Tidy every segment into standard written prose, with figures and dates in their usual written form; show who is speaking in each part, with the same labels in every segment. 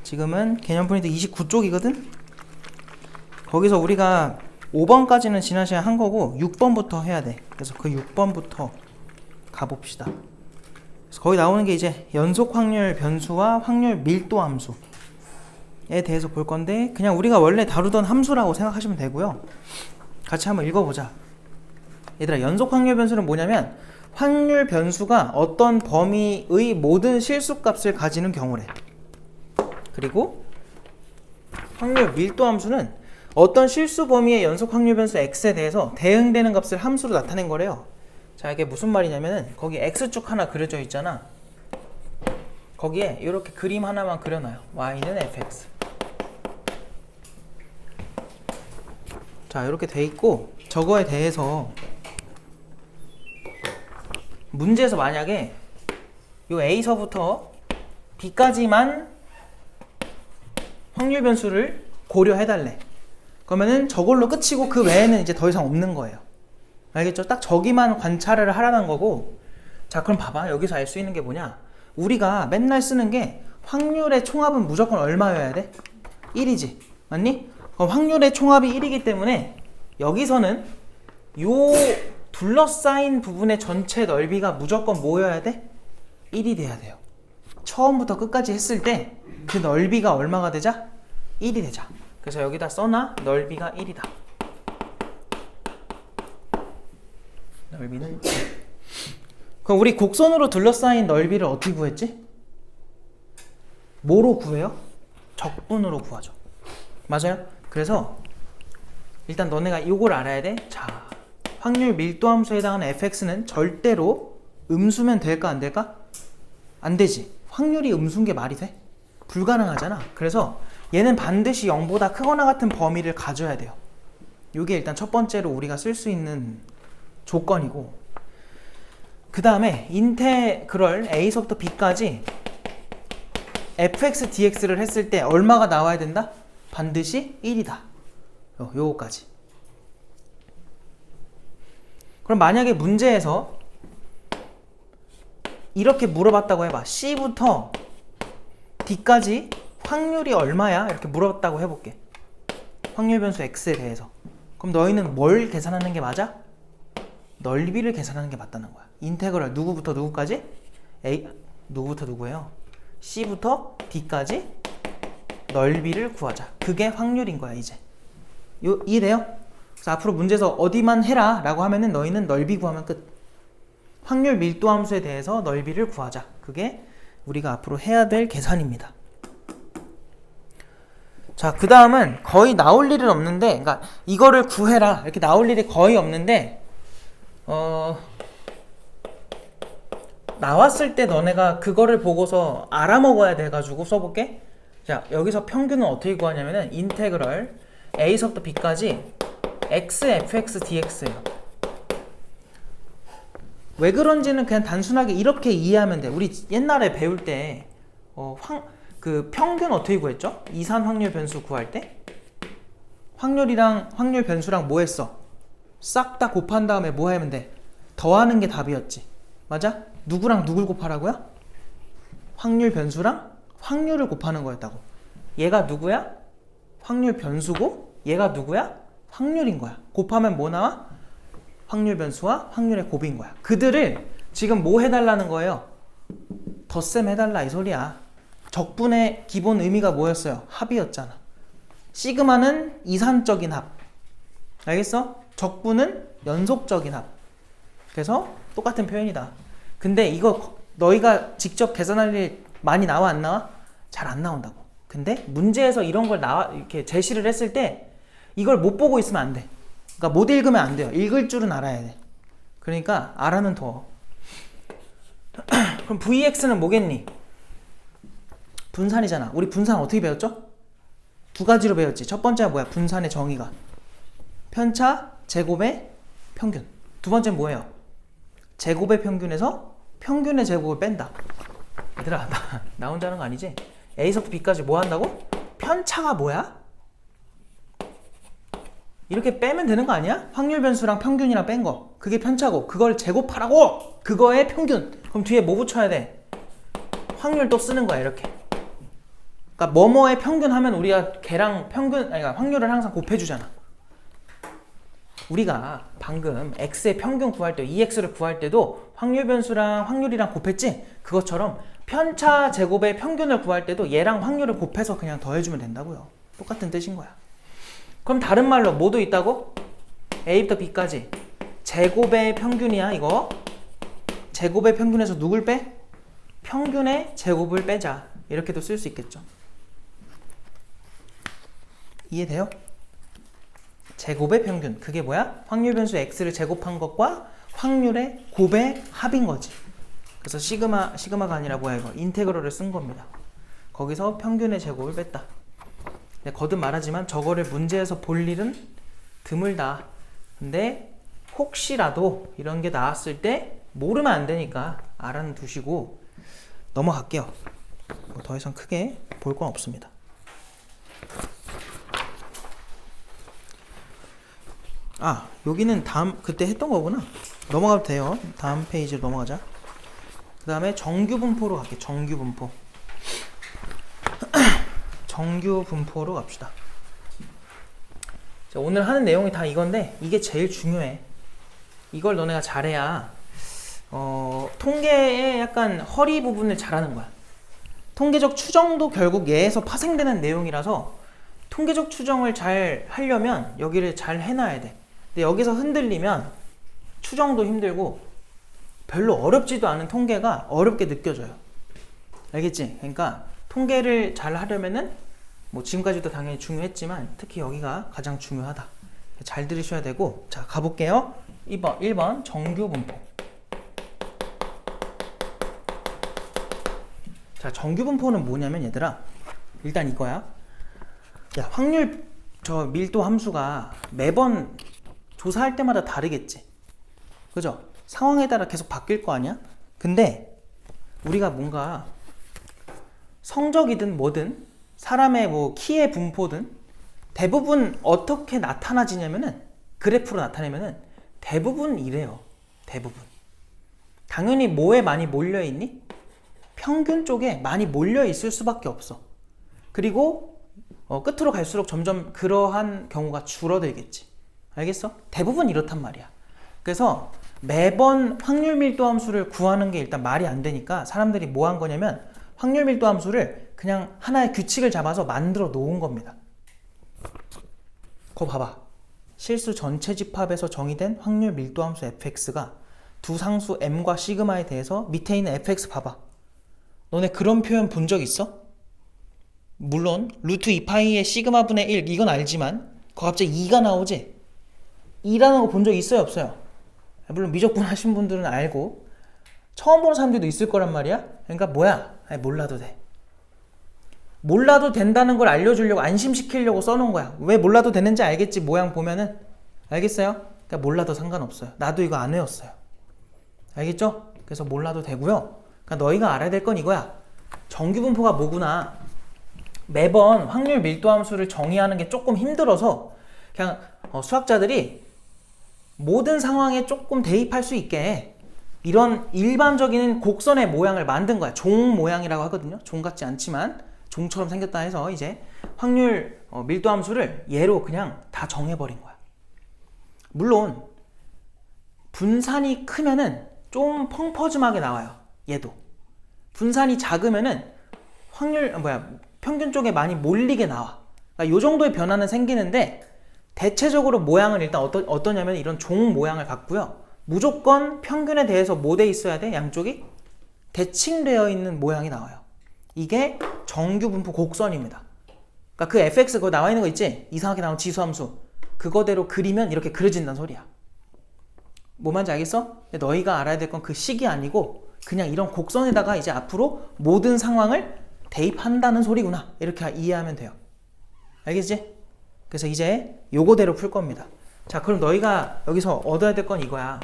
Speaker 1: 지금은 개념 포인트 29쪽이거든? 거기서 우리가 5번까지는 지난 시간에 한 거고 6번부터 해야 돼. 그래서 그 6번부터 가봅시다. 그래서 거기 나오는 게 이제 연속 확률 변수와 확률 밀도 함수에 대해서 볼 건데, 그냥 우리가 원래 다루던 함수라고 생각하시면 되고요. 같이 한번 읽어보자. 얘들아, 연속 확률 변수는 뭐냐면 확률 변수가 어떤 범위의 모든 실수값을 가지는 경우래. 그리고 확률 밀도 함수는 어떤 실수 범위의 연속 확률 변수 x에 대해서 대응되는 값을 함수로 나타낸 거래요. 자, 이게 무슨 말이냐면은 거기 x축 하나 그려져 있잖아. 거기에 이렇게 그림 하나만 그려놔요. y는 fx. 자, 이렇게 돼 있고, 저거에 대해서 문제에서 만약에 요 a서부터 b까지만 확률 변수를 고려해달래. 그러면은 저걸로 끝이고 그 외에는 이제 더 이상 없는 거예요. 알겠죠? 딱 저기만 관찰을 하라는 거고. 자, 그럼 봐봐. 여기서 알 수 있는 게 뭐냐? 우리가 맨날 쓰는 게 확률의 총합은 무조건 얼마여야 돼? 1이지. 맞니? 그럼 확률의 총합이 1이기 때문에 여기서는 요 둘러싸인 부분의 전체 넓이가 무조건 뭐여야 돼? 1이 돼야 돼요. 처음부터 끝까지 했을 때 그 넓이가 얼마가 되자? 1이 되자. 그래서 여기다 써놔. 넓이가 1이다. 넓이는 1. 그럼 우리 곡선으로 둘러싸인 넓이를 어떻게 구했지? 뭐로 구해요? 적분으로 구하죠. 맞아요? 그래서 일단 너네가 이걸 알아야 돼. 자, 확률 밀도 함수에 해당하는 fx는 절대로 음수면 될까 안 될까? 안 되지. 확률이 음수인 게 말이 돼? 불가능하잖아. 그래서 얘는 반드시 0보다 크거나 같은 범위를 가져야 돼요. 이게 일단 첫 번째로 우리가 쓸 수 있는 조건이고, 그 다음에 인테그럴 a서부터 b까지 fx dx를 했을 때 얼마가 나와야 된다? 반드시 1이다. 요거까지. 그럼 만약에 문제에서 이렇게 물어봤다고 해봐. C부터 D까지 확률이 얼마야? 이렇게 물어봤다고 해볼게. 확률 변수 X에 대해서. 그럼 너희는 뭘 계산하는 게 맞아? 넓이를 계산하는 게 맞다는 거야. 인테그럴 누구부터 누구까지? 누구부터 누구예요? C부터 D까지 넓이를 구하자. 그게 확률인 거야, 이제. 이해돼요? 그래서 앞으로 문제에서 어디만 해라 라고 하면은 너희는 넓이 구하면 끝. 확률 밀도 함수에 대해서 넓이를 구하자. 그게 우리가 앞으로 해야 될 계산입니다. 자, 그 다음은 거의 나올 일은 없는데, 그러니까 이거를 구해라 이렇게 나올 일이 거의 없는데, 나왔을 때 너네가 그거를 보고서 알아먹어야 돼가지고 써볼게. 자, 여기서 평균은 어떻게 구하냐면은 인테그럴 a서부터 b까지 x fx dx예요. 왜 그런지는 그냥 단순하게 이렇게 이해하면 돼. 우리 옛날에 배울 때 그 평균 어떻게 구했죠? 이산 확률 변수 구할 때 확률이랑 확률 변수랑 뭐 했어? 싹 다 곱한 다음에 뭐 하면 돼? 더하는 게 답이었지. 맞아? 누구랑 누굴 곱하라고요? 확률 변수랑 확률을 곱하는 거였다고. 얘가 누구야? 확률 변수고, 얘가 누구야? 확률인 거야. 곱하면 뭐 나와? 확률 변수와 확률의 곱인 거야. 그들을 지금 뭐 해달라는 거예요? 덧셈 해달라 이 소리야. 적분의 기본 의미가 뭐였어요? 합이었잖아. 시그마는 이산적인 합. 알겠어? 적분은 연속적인 합. 그래서 똑같은 표현이다. 근데 이거 너희가 직접 계산할 일 많이 나와 안 나와? 잘 안 나온다고. 근데 문제에서 이런 걸 이렇게 제시를 했을 때 이걸 못 보고 있으면 안 돼. 그러니까 못 읽으면 안 돼요. 읽을 줄은 알아야 돼. 그러니까 알아는 더. 그럼 Vx는 뭐겠니? 분산이잖아. 우리 분산 어떻게 배웠죠? 두 가지로 배웠지. 첫 번째가 뭐야? 분산의 정의가 편차, 제곱의 평균. 두 번째는 뭐예요? 제곱의 평균에서 평균의 제곱을 뺀다. 얘들아, 나 혼자 하는 거 아니지? A서부터 B까지 뭐 한다고? 편차가 뭐야? 이렇게 빼면 되는 거 아니야? 확률 변수랑 평균이랑 뺀 거. 그게 편차고, 그걸 제곱하라고! 그거의 평균. 그럼 뒤에 뭐 붙여야 돼? 확률 또 쓰는 거야, 이렇게. 그러니까 뭐뭐의 평균 하면 우리가 걔랑 평균, 아니 그러니까 확률을 항상 곱해주잖아. 우리가 방금 x의 평균 구할 때, EX를 구할 때도 확률 변수랑 확률이랑 곱했지? 그것처럼 편차 제곱의 평균을 구할 때도 얘랑 확률을 곱해서 그냥 더해주면 된다고요. 똑같은 뜻인 거야. 그럼 다른 말로 뭐도 있다고? A부터 B까지 제곱의 평균이야 이거. 제곱의 평균에서 누굴 빼? 평균의 제곱을 빼자. 이렇게도 쓸 수 있겠죠. 이해돼요? 제곱의 평균, 그게 뭐야? 확률 변수 x를 제곱한 것과 확률의 곱의 합인 거지. 그래서 시그마가 아니라 뭐야 이거? 인테그럴을 쓴 겁니다. 거기서 평균의 제곱을 뺐다. 네, 거듭 말하지만 저거를 문제에서 볼 일은 드물다. 근데 혹시라도 이런 게 나왔을 때 모르면 안 되니까 알아두시고 넘어갈게요. 뭐 더 이상 크게 볼 건 없습니다. 아, 여기는 다음 그때 했던 거구나. 넘어가도 돼요. 다음 페이지로 넘어가자. 그 다음에 정규 분포로 갈게요. 정규 분포. 정규 분포로 갑시다. 자, 오늘 하는 내용이 다 이건데 이게 제일 중요해. 이걸 너네가 잘해야 통계의 약간 허리 부분을 잘하는 거야. 통계적 추정도 결국 얘에서 파생되는 내용이라서 통계적 추정을 잘 하려면 여기를 잘 해놔야 돼. 근데 여기서 흔들리면 추정도 힘들고 별로 어렵지도 않은 통계가 어렵게 느껴져요. 알겠지? 그러니까 통계를 잘 하려면은 뭐 지금까지도 당연히 중요했지만 특히 여기가 가장 중요하다. 잘 들으셔야 되고, 자 가볼게요. 1번 정규 분포. 자, 정규 분포는 뭐냐면 얘들아, 일단 이거야. 야, 확률 저 밀도 함수가 매번 조사할 때마다 다르겠지. 그죠? 상황에 따라 계속 바뀔 거 아니야? 근데 우리가 뭔가 성적이든 뭐든 사람의 뭐 키의 분포든 대부분 어떻게 나타나지냐면은 그래프로 나타내면은 대부분 이래요. 대부분. 당연히 뭐에 많이 몰려 있니? 평균 쪽에 많이 몰려 있을 수밖에 없어. 그리고 끝으로 갈수록 점점 그러한 경우가 줄어들겠지. 알겠어? 대부분 이렇단 말이야. 그래서 매번 확률 밀도 함수를 구하는 게 일단 말이 안 되니까 사람들이 뭐 한 거냐면 확률 밀도 함수를 그냥 하나의 규칙을 잡아서 만들어 놓은 겁니다. 그거 봐봐. 실수 전체 집합에서 정의된 확률 밀도 함수 fx가 두 상수 m과 시그마에 대해서 밑에 있는 fx 봐봐. 너네 그런 표현 본 적 있어? 물론 루트 2파이의 시그마 분의 1 이건 알지만 그거 갑자기 2가 나오지? 2라는 거 본 적 있어요 없어요? 물론 미적분 하신 분들은 알고 처음 보는 사람들도 있을 거란 말이야. 그러니까 뭐야? 아니, 몰라도 돼. 몰라도 된다는 걸 알려주려고 안심시키려고 써놓은 거야. 왜 몰라도 되는지 알겠지? 모양 보면은. 알겠어요? 그러니까 몰라도 상관없어요. 나도 이거 안 외웠어요. 알겠죠? 그래서 몰라도 되고요. 그러니까 너희가 알아야 될 건 이거야. 정규분포가 뭐구나. 매번 확률 밀도 함수를 정의하는 게 조금 힘들어서 그냥 수학자들이 모든 상황에 조금 대입할 수 있게 이런 일반적인 곡선의 모양을 만든 거야. 종 모양이라고 하거든요. 종 같지 않지만 종처럼 생겼다 해서 이제 확률 밀도 함수를 얘로 그냥 다 정해버린 거야. 물론 분산이 크면은 좀 펑퍼짐하게 나와요. 얘도. 분산이 작으면은 평균 쪽에 많이 몰리게 나와. 그러니까 요 정도의 변화는 생기는데 대체적으로 모양은 일단 어떠냐면 이런 종 모양을 갖고요. 무조건 평균에 대해서 뭐 돼 있어야 돼? 양쪽이 대칭되어 있는 모양이 나와요. 이게 정규 분포 곡선입니다. 그러니까 그 fx 그거 나와 있는 거 있지? 이상하게 나온 지수함수. 그거대로 그리면 이렇게 그려진다는 소리야. 뭐 말인지 알겠어? 근데 너희가 알아야 될 건 그 식이 아니고 그냥 이런 곡선에다가 이제 앞으로 모든 상황을 대입한다는 소리구나. 이렇게 이해하면 돼요. 알겠지? 그래서 이제 요거대로 풀 겁니다. 자, 그럼 너희가 여기서 얻어야 될 건 이거야.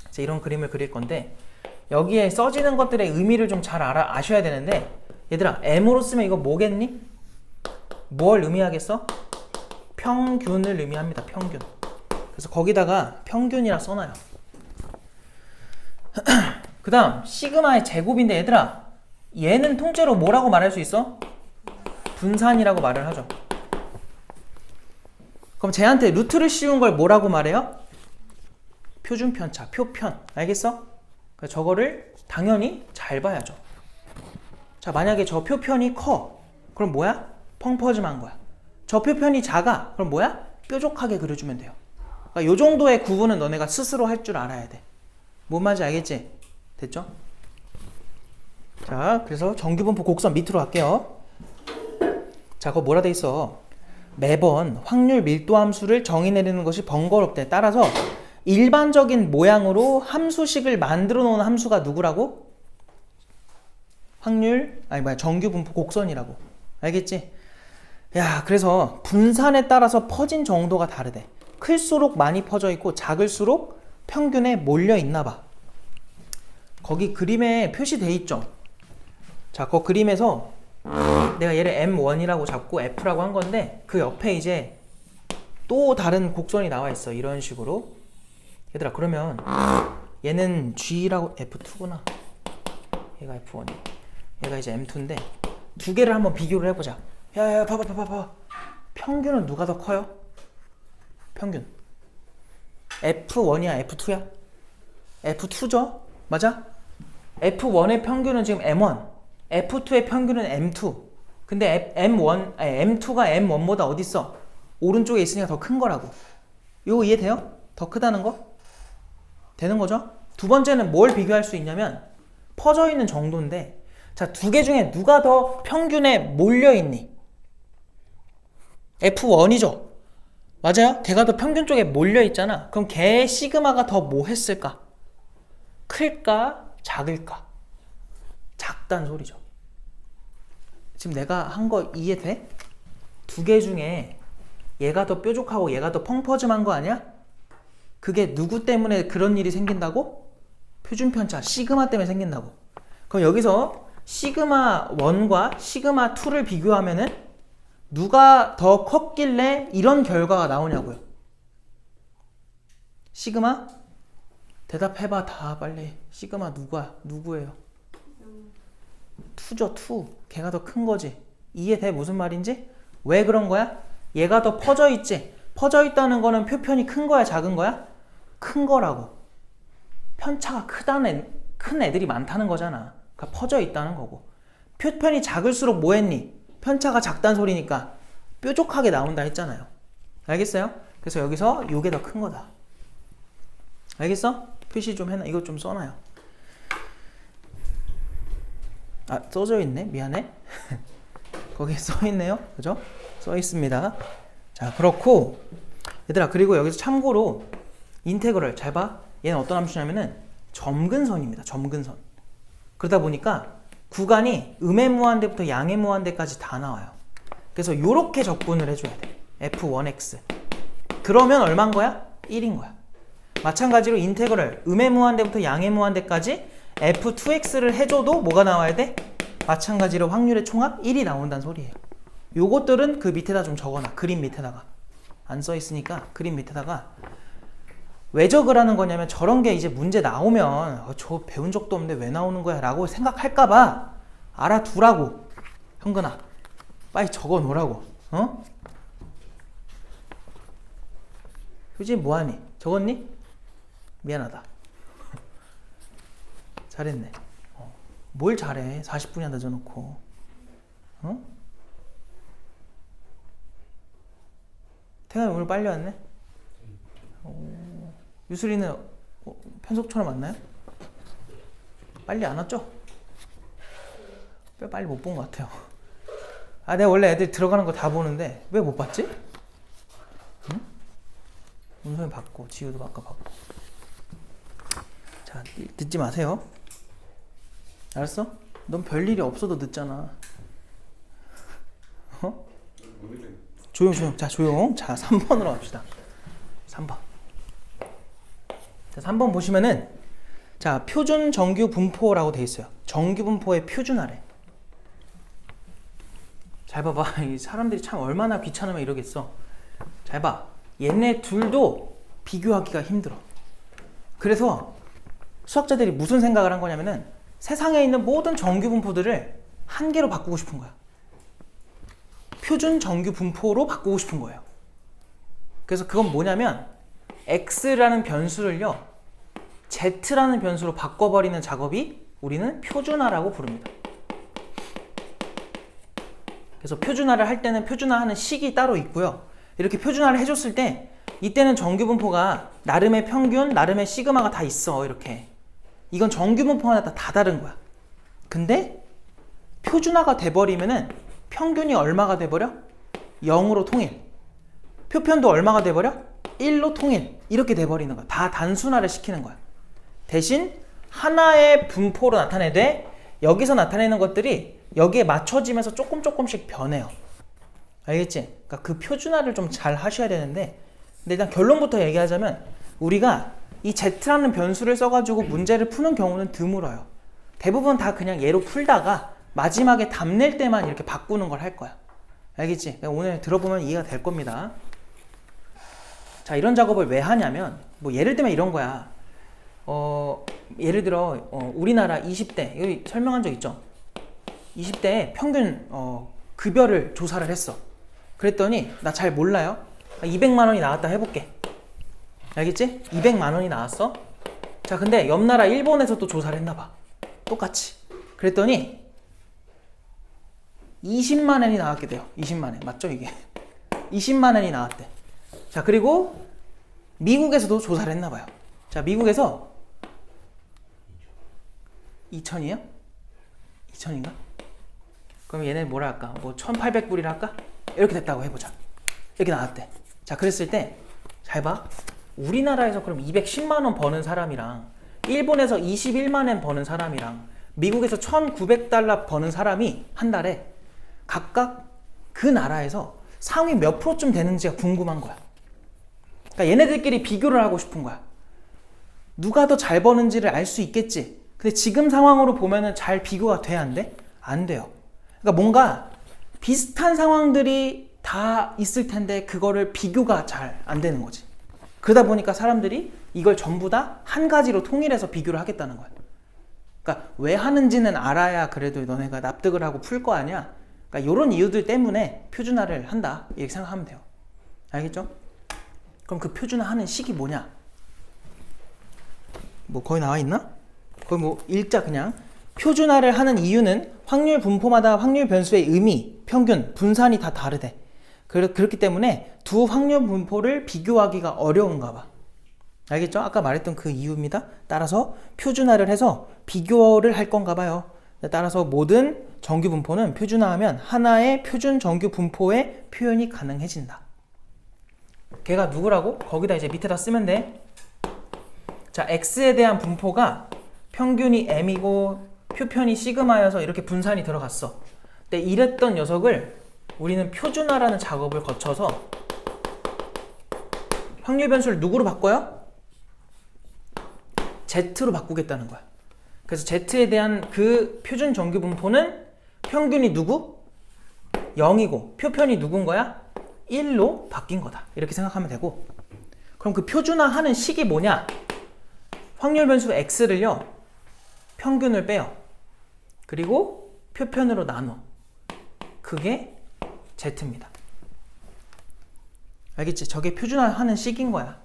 Speaker 1: 이제 이런 그림을 그릴 건데 여기에 써지는 것들의 의미를 좀 잘 아셔야 되는데 얘들아, m으로 쓰면 이거 뭐겠니? 뭘 의미하겠어? 평균을 의미합니다. 평균. 그래서 거기다가 평균이라 써놔요. 그 다음 시그마의 제곱인데 얘들아, 얘는 통째로 뭐라고 말할 수 있어? 분산이라고 말을 하죠. 그럼 쟤한테 루트를 씌운 걸 뭐라고 말해요? 표준편차, 표편. 알겠어? 그러니까 저거를 당연히 잘 봐야죠. 자, 만약에 저 표편이 커. 그럼 뭐야? 펑퍼짐한 거야. 저 표편이 작아. 그럼 뭐야? 뾰족하게 그려주면 돼요. 그러니까 요 정도의 구분은 너네가 스스로 할 줄 알아야 돼. 뭔 말인지 알겠지? 됐죠? 자, 그래서 정규분포 곡선 밑으로 갈게요. 자, 그거 뭐라 돼 있어? 매번 확률 밀도 함수를 정의 내리는 것이 번거롭대. 따라서 일반적인 모양으로 함수식을 만들어 놓은 함수가 누구라고? 정규분포 곡선이라고. 알겠지? 야, 그래서 분산에 따라서 퍼진 정도가 다르대. 클수록 많이 퍼져 있고 작을수록 평균에 몰려 있나 봐. 거기 그림에 표시돼 있죠? 자, 그 그림에서 내가 얘를 M1이라고 잡고 F라고 한 건데 그 옆에 이제 또 다른 곡선이 나와 있어. 이런 식으로. 얘들아, 그러면 얘는 G라고 F2구나. 얘가 F1이고 얘가 이제 M2인데 두 개를 한번 비교를 해보자. 야, 봐봐. 평균은 누가 더 커요? 평균. F1이야, F2야? F2죠? 맞아? F1의 평균은 지금 M1, F2의 평균은 M2. 근데 M2가 M1보다 어딨어? 오른쪽에 있으니까 더 큰 거라고. 이거 이해돼요? 더 크다는 거? 되는 거죠? 두 번째는 뭘 비교할 수 있냐면 퍼져 있는 정도인데, 자, 두 개 중에 누가 더 평균에 몰려 있니? F1이죠? 맞아요? 걔가 더 평균 쪽에 몰려 있잖아. 그럼 걔 시그마가 더 뭐 했을까? 클까? 작을까? 작단 소리죠. 지금 내가 한 거 이해돼? 두 개 중에 얘가 더 뾰족하고 얘가 더 펑퍼짐한 거 아니야? 그게 누구 때문에 그런 일이 생긴다고? 표준편차, 시그마 때문에 생긴다고. 그럼 여기서 시그마 1과 시그마 2를 비교하면은 누가 더 컸길래 이런 결과가 나오냐고요. 시그마? 대답해봐 다 빨리. 시그마 누구예요? 2죠. 2. 걔가 더 큰 거지. 이해돼? 무슨 말인지? 왜 그런 거야? 얘가 더 퍼져 있지. 퍼져 있다는 거는 표편이 큰 거야, 작은 거야? 큰 거라고. 편차가 큰 애들이 많다는 거잖아. 그러니까 퍼져 있다는 거고. 표편이 작을수록 뭐 했니? 편차가 작다는 소리니까 뾰족하게 나온다 했잖아요. 알겠어요? 그래서 여기서 요게 더 큰 거다. 알겠어? 표시 좀 해놔. 이거 좀 써놔요. 아, 써져 있네. 미안해. 거기에 써 있네요. 그죠? 써 있습니다. 자, 그렇고 얘들아, 그리고 여기서 참고로 인테그럴 잘 봐. 얘는 어떤 함수냐면은 점근선입니다. 점근선. 그러다 보니까 구간이 음의 무한대부터 양의 무한대까지 다 나와요. 그래서 요렇게 접근을 해줘야 돼. f1x. 그러면 얼마인 거야? 1인 거야. 마찬가지로 인테그럴 음의 무한대부터 양의 무한대까지 f2x를 해줘도 뭐가 나와야 돼? 마찬가지로 확률의 총합 1이 나온다는 소리예요. 요것들은 그 밑에다 좀 적어놔. 그림 밑에다가. 안 써있으니까 그림 밑에다가. 왜 적으라는 거냐면 저런 게 이제 문제 나오면 저 배운 적도 없는데 왜 나오는 거야 라고 생각할까봐 알아두라고. 형근아, 빨리 적어 놓으라고. 어? 효진 뭐하니? 적었니? 미안하다. 잘했네. 뭘 잘해? 40분이나 늦어놓고. 어? 태감이 오늘 빨리 왔네? 유슬이는 편속처럼 왔나요? 빨리 안 왔죠? 빨리 못 본 것 같아요. 아, 내가 원래 애들 들어가는 거 다 보는데 왜 못 봤지? 응? 운송이 봤고 지우도 아까 봤고. 자, 늦지 마세요. 알았어? 넌 별일이 없어도 늦잖아. 어? 조용. 자, 조용. 자, 3번으로 갑시다. 3번. 자, 3번 보시면은 자, 표준 정규 분포라고 돼 있어요. 정규 분포의 표준화래. 잘 봐봐. 이 사람들이 참 얼마나 귀찮으면 이러겠어. 잘 봐. 얘네 둘도 비교하기가 힘들어. 그래서 수학자들이 무슨 생각을 한 거냐면은 세상에 있는 모든 정규 분포들을 한 개로 바꾸고 싶은 거야. 표준 정규 분포로 바꾸고 싶은 거예요. 그래서 그건 뭐냐면 x라는 변수를요 z라는 변수로 바꿔버리는 작업이 우리는 표준화라고 부릅니다. 그래서 표준화를 할 때는 표준화하는 식이 따로 있고요. 이렇게 표준화를 해줬을 때 이때는 정규 분포가 나름의 평균, 나름의 시그마가 다 있어. 이렇게 이건 정규 분포마다 다 다른 거야. 근데 표준화가 돼버리면은 평균이 얼마가 돼버려? 0으로 통일. 표편도 얼마가 돼버려? 1로 통일. 이렇게 돼버리는 거야. 다 단순화를 시키는 거야. 대신 하나의 분포로 나타내되 여기서 나타내는 것들이 여기에 맞춰지면서 조금씩 변해요. 알겠지? 그러니까 그 표준화를 좀 잘 하셔야 되는데, 근데 일단 결론부터 얘기하자면 우리가 이 z라는 변수를 써가지고 문제를 푸는 경우는 드물어요. 대부분 다 그냥 얘로 풀다가 마지막에 답 낼 때만 이렇게 바꾸는 걸 할 거야. 알겠지? 오늘 들어보면 이해가 될 겁니다. 자, 이런 작업을 왜 하냐면 뭐 예를 들면 이런 거야. 예를 들어 우리나라 20대 여기 설명한 적 있죠? 20대에 평균 급여를 조사를 했어. 그랬더니 나 잘 몰라요. 200만 원이 나왔다 해볼게. 알겠지? 200만 원이 나왔어. 자, 근데 옆 나라 일본에서 또 조사를 했나 봐. 똑같이. 그랬더니 20만 원이 나왔게 돼요. 20만 원. 맞죠, 이게? 20만 원이 나왔대. 자, 그리고 미국에서도 조사를 했나 봐요. 자, 미국에서 2천이에요? 2천인가? 그럼 얘네 뭐라 할까? 뭐 1800불이라 할까? 이렇게 됐다고 해보자. 이렇게 나왔대. 자, 그랬을 때 잘 봐. 우리나라에서 그럼 210만 원 버는 사람이랑 일본에서 21만 원 버는 사람이랑 미국에서 1900달러 버는 사람이 한 달에 각각 그 나라에서 상위 몇 프로쯤 되는지가 궁금한 거야. 그러니까 얘네들끼리 비교를 하고 싶은 거야. 누가 더 잘 버는지를 알 수 있겠지. 근데 지금 상황으로 보면은 잘 비교가 돼, 안 돼? 안 돼요. 그러니까 뭔가 비슷한 상황들이 다 있을 텐데 그거를 비교가 잘 안 되는 거지. 그러다 보니까 사람들이 이걸 전부 다 한 가지로 통일해서 비교를 하겠다는 거야. 그러니까 왜 하는지는 알아야 그래도 너네가 납득을 하고 풀 거 아니야. 그러니까 이런 이유들 때문에 표준화를 한다, 이렇게 생각하면 돼요. 알겠죠? 그럼 그 표준화하는 식이 뭐냐? 뭐 거기 나와 있나? 거기 뭐 읽자 그냥. 표준화를 하는 이유는 확률 분포마다 확률 변수의 의미, 평균, 분산이 다 다르대. 그렇기 때문에 두 확률 분포를 비교하기가 어려운가 봐. 알겠죠? 아까 말했던 그 이유입니다. 따라서 표준화를 해서 비교를 할 건가 봐요. 따라서 모든 정규 분포는 표준화하면 하나의 표준 정규 분포의 표현이 가능해진다. 걔가 누구라고? 거기다 이제 밑에다 쓰면 돼. 자, x에 대한 분포가 평균이 m이고 표편이 시그마여서 이렇게 분산이 들어갔어. 근데 이랬던 녀석을 우리는 표준화라는 작업을 거쳐서 확률 변수를 누구로 바꿔요? z로 바꾸겠다는 거야. 그래서 z에 대한 그 표준 정규 분포는 평균이 누구? 0이고 표편이 누군 거야? 1로 바뀐 거다. 이렇게 생각하면 되고, 그럼 그 표준화하는 식이 뭐냐? 확률 변수 x를요 평균을 빼요. 그리고 표편으로 나눠. 그게 z입니다. 알겠지? 저게 표준화하는 식인 거야.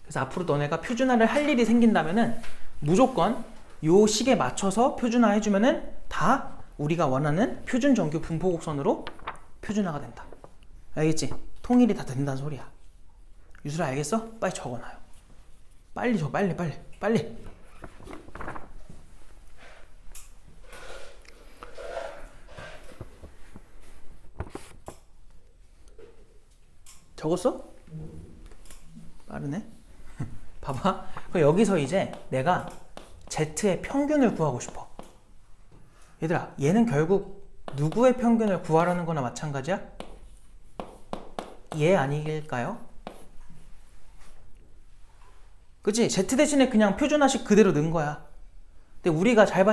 Speaker 1: 그래서 앞으로 너네가 표준화를 할 일이 생긴다면은 무조건 요 식에 맞춰서 표준화 해주면은 다 우리가 원하는 표준 정규 분포 곡선으로 표준화가 된다. 알겠지? 통일이 다 된다는 소리야. 유술아, 알겠어? 빨리 적어놔요. 빨리 줘, 빨리. 적었어? 빠르네. 봐봐. 그럼 여기서 이제 내가 z의 평균을 구하고 싶어. 얘들아, 얘는 결국 누구의 평균을 구하라는 거나 마찬가지야? 얘 아니길까요? 그치? z 대신에 그냥 표준화식 그대로 넣은 거야. 근데 우리가 잘 봐.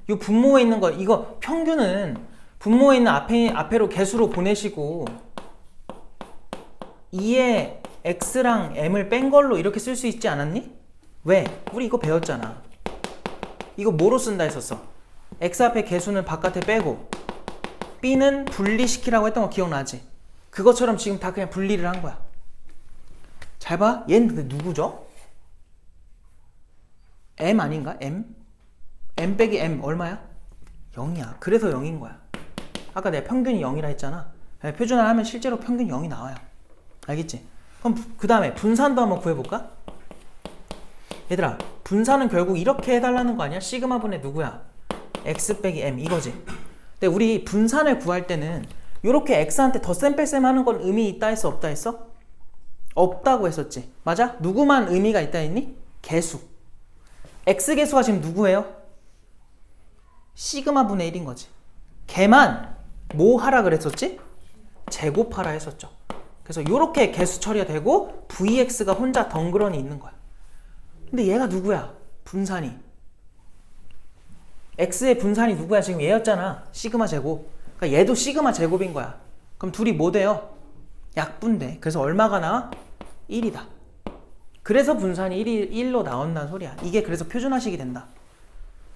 Speaker 1: 이 분모에 있는 거, 이거 평균은 분모에 있는 앞에로 개수로 보내시고 2에 x랑 m을 뺀 걸로 이렇게 쓸 수 있지 않았니? 왜? 우리 이거 배웠잖아. 이거 뭐로 쓴다 했었어? x 앞에 개수는 바깥에 빼고 B는 분리시키라고 했던 거 기억나지? 그것처럼 지금 다 그냥 분리를 한 거야. 잘 봐. 얘는 근데 누구죠? M 아닌가? M? M 빼기 M 얼마야? 0이야. 그래서 0인 거야. 아까 내가 평균이 0이라 했잖아. 표준화를 하면 실제로 평균 0이 나와요. 알겠지? 그럼 그 다음에 분산도 한번 구해볼까? 얘들아, 분산은 결국 이렇게 해달라는 거 아니야? 시그마 분의 누구야? X 빼기 M 이거지. 근데 우리 분산을 구할 때는 이렇게 X한테 덧셈 하는 건 의미 있다 했어? 없다 했어? 없다고 했었지. 맞아? 누구만 의미가 있다 했니? 개수. X 개수가 지금 누구예요? 시그마 분의 1인 거지. 걔만 뭐 하라 그랬었지? 제곱하라 했었죠. 그래서 이렇게 개수 처리가 되고 VX가 혼자 덩그러니 있는 거야. 근데 얘가 누구야? 분산이. X의 분산이 누구야? 지금 얘였잖아. 시그마 제곱. 그러니까 얘도 시그마 제곱인 거야. 그럼 둘이 뭐 돼요? 약분돼. 그래서 얼마가 나와? 1이다. 그래서 분산이 1로 나온다는 소리야. 이게 그래서 표준화식이 된다.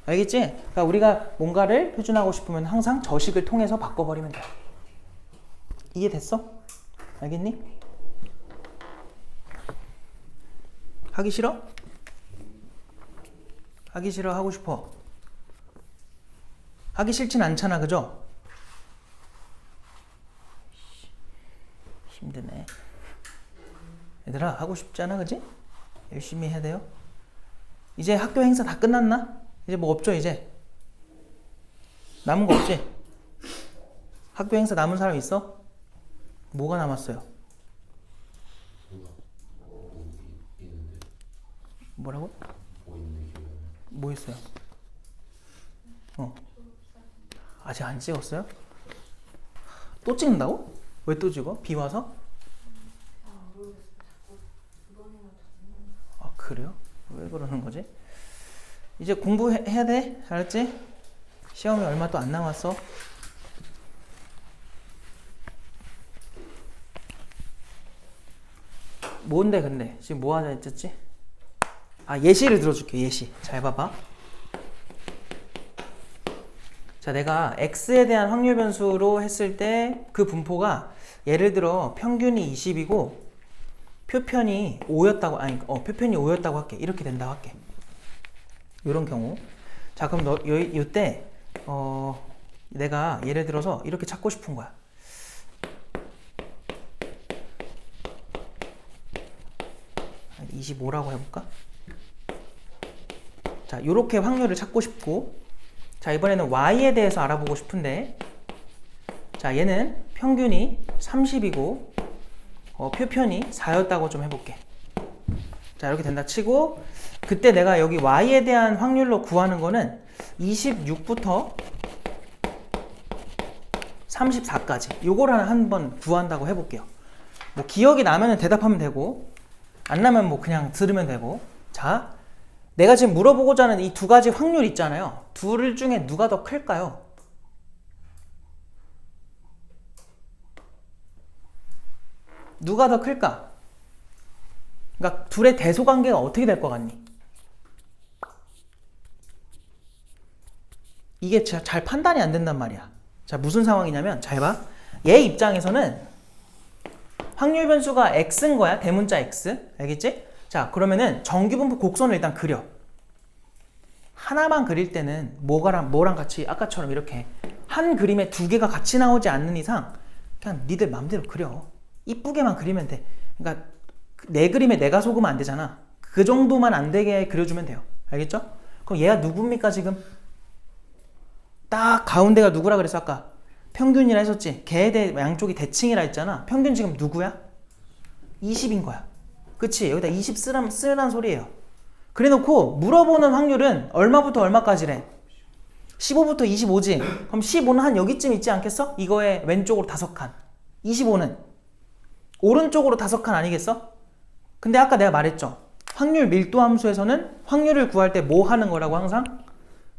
Speaker 1: 알겠지? 그러니까 우리가 뭔가를 표준하고 싶으면 항상 저식을 통해서 바꿔버리면 돼. 이해됐어? 알겠니? 하기 싫어? 하기 싫어? 하고 싶어? 하기 싫진 않잖아, 그죠? 힘드네. 얘들아, 하고 싶지 않아, 그지? 열심히 해야 돼요. 이제 학교 행사 다 끝났나? 이제 뭐 없죠, 이제? 남은 거 없지? 학교 행사 남은 사람 있어? 뭐가 남았어요? 뭐라고? 뭐 있어요? 아직 안 찍었어요? 또 찍는다고? 왜 또 찍어? 비 와서? 아, 그래요? 왜 그러는 거지? 이제 공부해야 돼? 알았지? 시험이 얼마 또 안 남았어. 뭔데 근데? 지금 뭐 하자 했었지? 아, 예시를 들어줄게. 예시. 잘 봐봐. 자, 내가 X에 대한 확률 변수로 했을 때 그 분포가 예를 들어 평균이 20이고 표편이 5였다고, 표편이 5였다고 할게. 이렇게 된다고 할게. 요런 경우. 자, 그럼 요때 내가 예를 들어서 이렇게 찾고 싶은 거야. 한 25라고 해볼까? 자, 요렇게 확률을 찾고 싶고, 자, 이번에는 Y에 대해서 알아보고 싶은데, 자, 얘는 평균이 30이고 표편이 4였다고 좀 해볼게. 자, 이렇게 된다 치고, 그때 내가 여기 Y에 대한 확률로 구하는 거는 26부터 34까지 요거를 한번 구한다고 해볼게요. 뭐 기억이 나면 대답하면 되고, 안 나면 뭐 그냥 들으면 되고. 자, 내가 지금 물어보고자 하는 이 두 가지 확률 있잖아요. 둘 중에 누가 더 클까요? 누가 더 클까? 그러니까 둘의 대소관계가 어떻게 될 것 같니? 이게 잘 판단이 안 된단 말이야. 자, 무슨 상황이냐면 잘 봐. 얘 입장에서는 확률 변수가 x인 거야. 대문자 x. 알겠지? 자, 그러면은 정규분포 곡선을 일단 그려. 하나만 그릴 때는 뭐랑 같이 아까처럼 이렇게 한 그림에 두 개가 같이 나오지 않는 이상 그냥 니들 맘대로 그려. 이쁘게만 그리면 돼. 그러니까 내 그림에 내가 속으면 안 되잖아. 그 정도만 안 되게 그려주면 돼요. 알겠죠? 그럼 얘가 누굽니까 지금? 딱 가운데가 누구라 그랬어 아까? 평균이라 했었지. 걔에 대해 양쪽이 대칭이라 했잖아. 평균 지금 누구야? 20인 거야. 그치? 여기다 20 쓰란 소리예요. 그래 놓고 물어보는 확률은 얼마부터 얼마까지래? 15부터 25지? 그럼 15는 한 여기쯤 있지 않겠어? 이거의 왼쪽으로 5칸. 25는 오른쪽으로 5칸 아니겠어? 근데 아까 내가 말했죠. 확률 밀도 함수에서는 확률을 구할 때 뭐 하는 거라고 항상?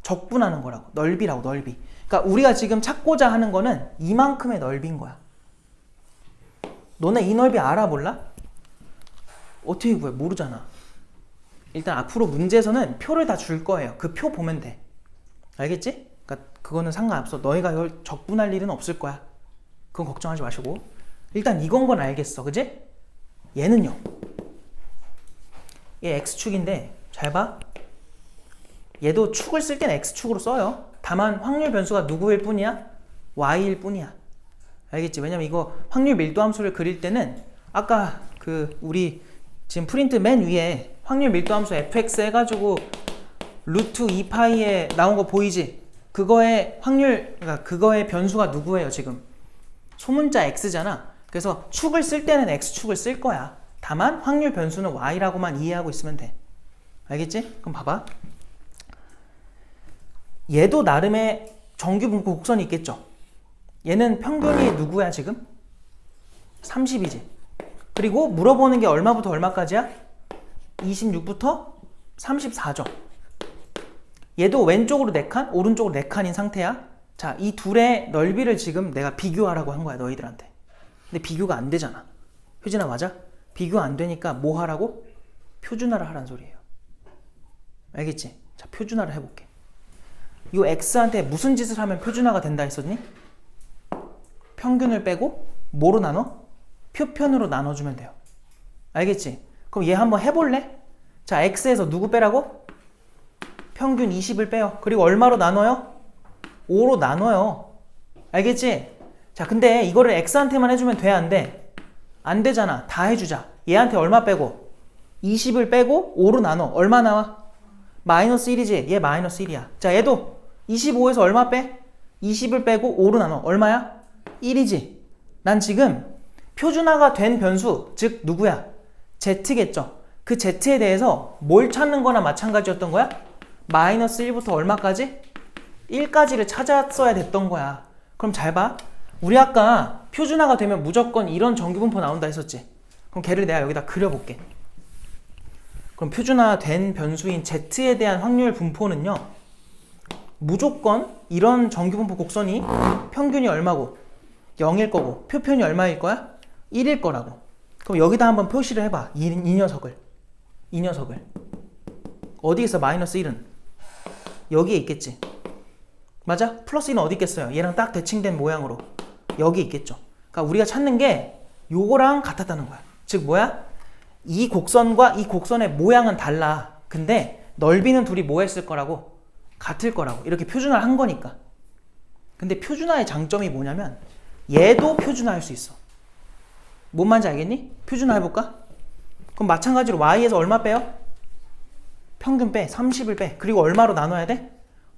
Speaker 1: 적분하는 거라고. 넓이라고, 넓이. 그러니까 우리가 지금 찾고자 하는 거는 이만큼의 넓이인 거야. 너네 이 넓이 알아 몰라? 어떻게 구해? 모르잖아. 일단 앞으로 문제에서는 표를 다 줄 거예요. 그 표 보면 돼. 알겠지? 그러니까 그거는 상관없어. 너희가 이걸 적분할 일은 없을 거야. 그건 걱정하지 마시고. 일단 이건 건 알겠어. 그지? 얘는요. 얘 x축인데 잘 봐. 얘도 축을 쓸 때는 x축으로 써요. 다만 확률 변수가 누구일 뿐이야? y일 뿐이야. 알겠지? 왜냐면 이거 확률 밀도 함수를 그릴 때는 아까 그 우리 지금 프린트 맨 위에 확률 밀도 함수 fx 해가지고 루트 2파이에 나온 거 보이지? 그거의 확률, 그러니까 그거의 변수가 누구예요 지금? 소문자 x잖아. 그래서 축을 쓸 때는 x축을 쓸 거야. 다만 확률 변수는 y라고만 이해하고 있으면 돼. 알겠지? 그럼 봐봐. 얘도 나름의 정규분포 곡선이 있겠죠? 얘는 평균이 누구야 지금? 30이지. 그리고 물어보는 게 얼마부터 얼마까지야? 26부터 34죠. 얘도 왼쪽으로 4칸, 오른쪽으로 4칸인 상태야. 자, 이 둘의 넓이를 지금 내가 비교하라고 한 거야, 너희들한테. 근데 비교가 안 되잖아. 효진아, 맞아? 비교 안 되니까 뭐 하라고? 표준화를 하라는 소리예요. 알겠지? 자, 표준화를 해볼게. 이 x한테 무슨 짓을 하면 표준화가 된다 했었니? 평균을 빼고 뭐로 나눠? 표편으로 나눠주면 돼요. 알겠지? 그럼 얘 한번 해볼래? 자, x에서 누구 빼라고? 평균 20을 빼요. 그리고 얼마로 나눠요? 5로 나눠요. 알겠지? 자, 근데 이거를 x한테만 해주면 돼, 안 돼? 안 되잖아. 다 해주자. 얘한테 얼마 빼고? 20을 빼고 5로 나눠. 얼마 나와? 마이너스 1이지? 얘 마이너스 1이야. 자, 얘도 25에서 얼마 빼? 20을 빼고 5로 나눠. 얼마야? 1이지? 난 지금 표준화가 된 변수, 즉 누구야? z겠죠? 그 z에 대해서 뭘 찾는 거나 마찬가지였던 거야? 마이너스 1부터 얼마까지? 1까지를 찾았어야 됐던 거야. 그럼 잘 봐. 우리 아까 표준화가 되면 무조건 이런 정규분포 나온다 했었지? 그럼 걔를 내가 여기다 그려볼게. 그럼 표준화된 변수인 z에 대한 확률 분포는요, 무조건 이런 정규분포 곡선이 평균이 얼마고 0일 거고 표편이 얼마일 거야? 1일 거라고. 그럼 여기다 한번 표시를 해봐. 이 녀석을 어디 있어? 마이너스 1은 여기에 있겠지. 맞아? 플러스 1은 어디 있겠어요? 얘랑 딱 대칭된 모양으로 여기 있겠죠. 그러니까 우리가 찾는 게 요거랑 같았다는 거야. 즉 뭐야? 이 곡선과 이 곡선의 모양은 달라. 근데 넓이는 둘이 뭐 했을 거라고? 같을 거라고. 이렇게 표준화를 한 거니까. 근데 표준화의 장점이 뭐냐면 얘도 표준화할 수 있어. 뭔 말인지 알겠니? 표준화 해볼까? 그럼 마찬가지로 y에서 얼마 빼요? 평균 빼. 30을 빼. 그리고 얼마로 나눠야 돼?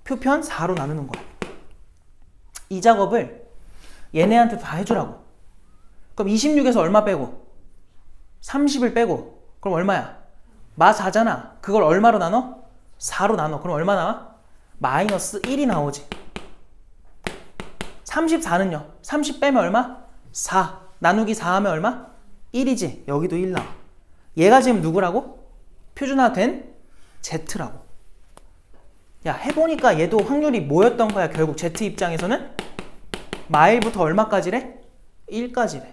Speaker 1: 표편 4로 나누는 거야. 이 작업을 얘네한테 다 해주라고. 그럼 26에서 얼마 빼고? 30을 빼고. 그럼 얼마야? 마 4잖아. 그걸 얼마로 나눠? 4로 나눠. 그럼 얼마 나와? 마이너스 1이 나오지. 34는요? 30 빼면 얼마? 4. 나누기 4 하면 얼마? 1이지. 여기도 1 나와. 얘가 지금 누구라고? 표준화된 Z라고. 야, 해보니까 얘도 확률이 뭐였던 거야? 결국 Z 입장에서는 마일부터 얼마까지래? 1까지래.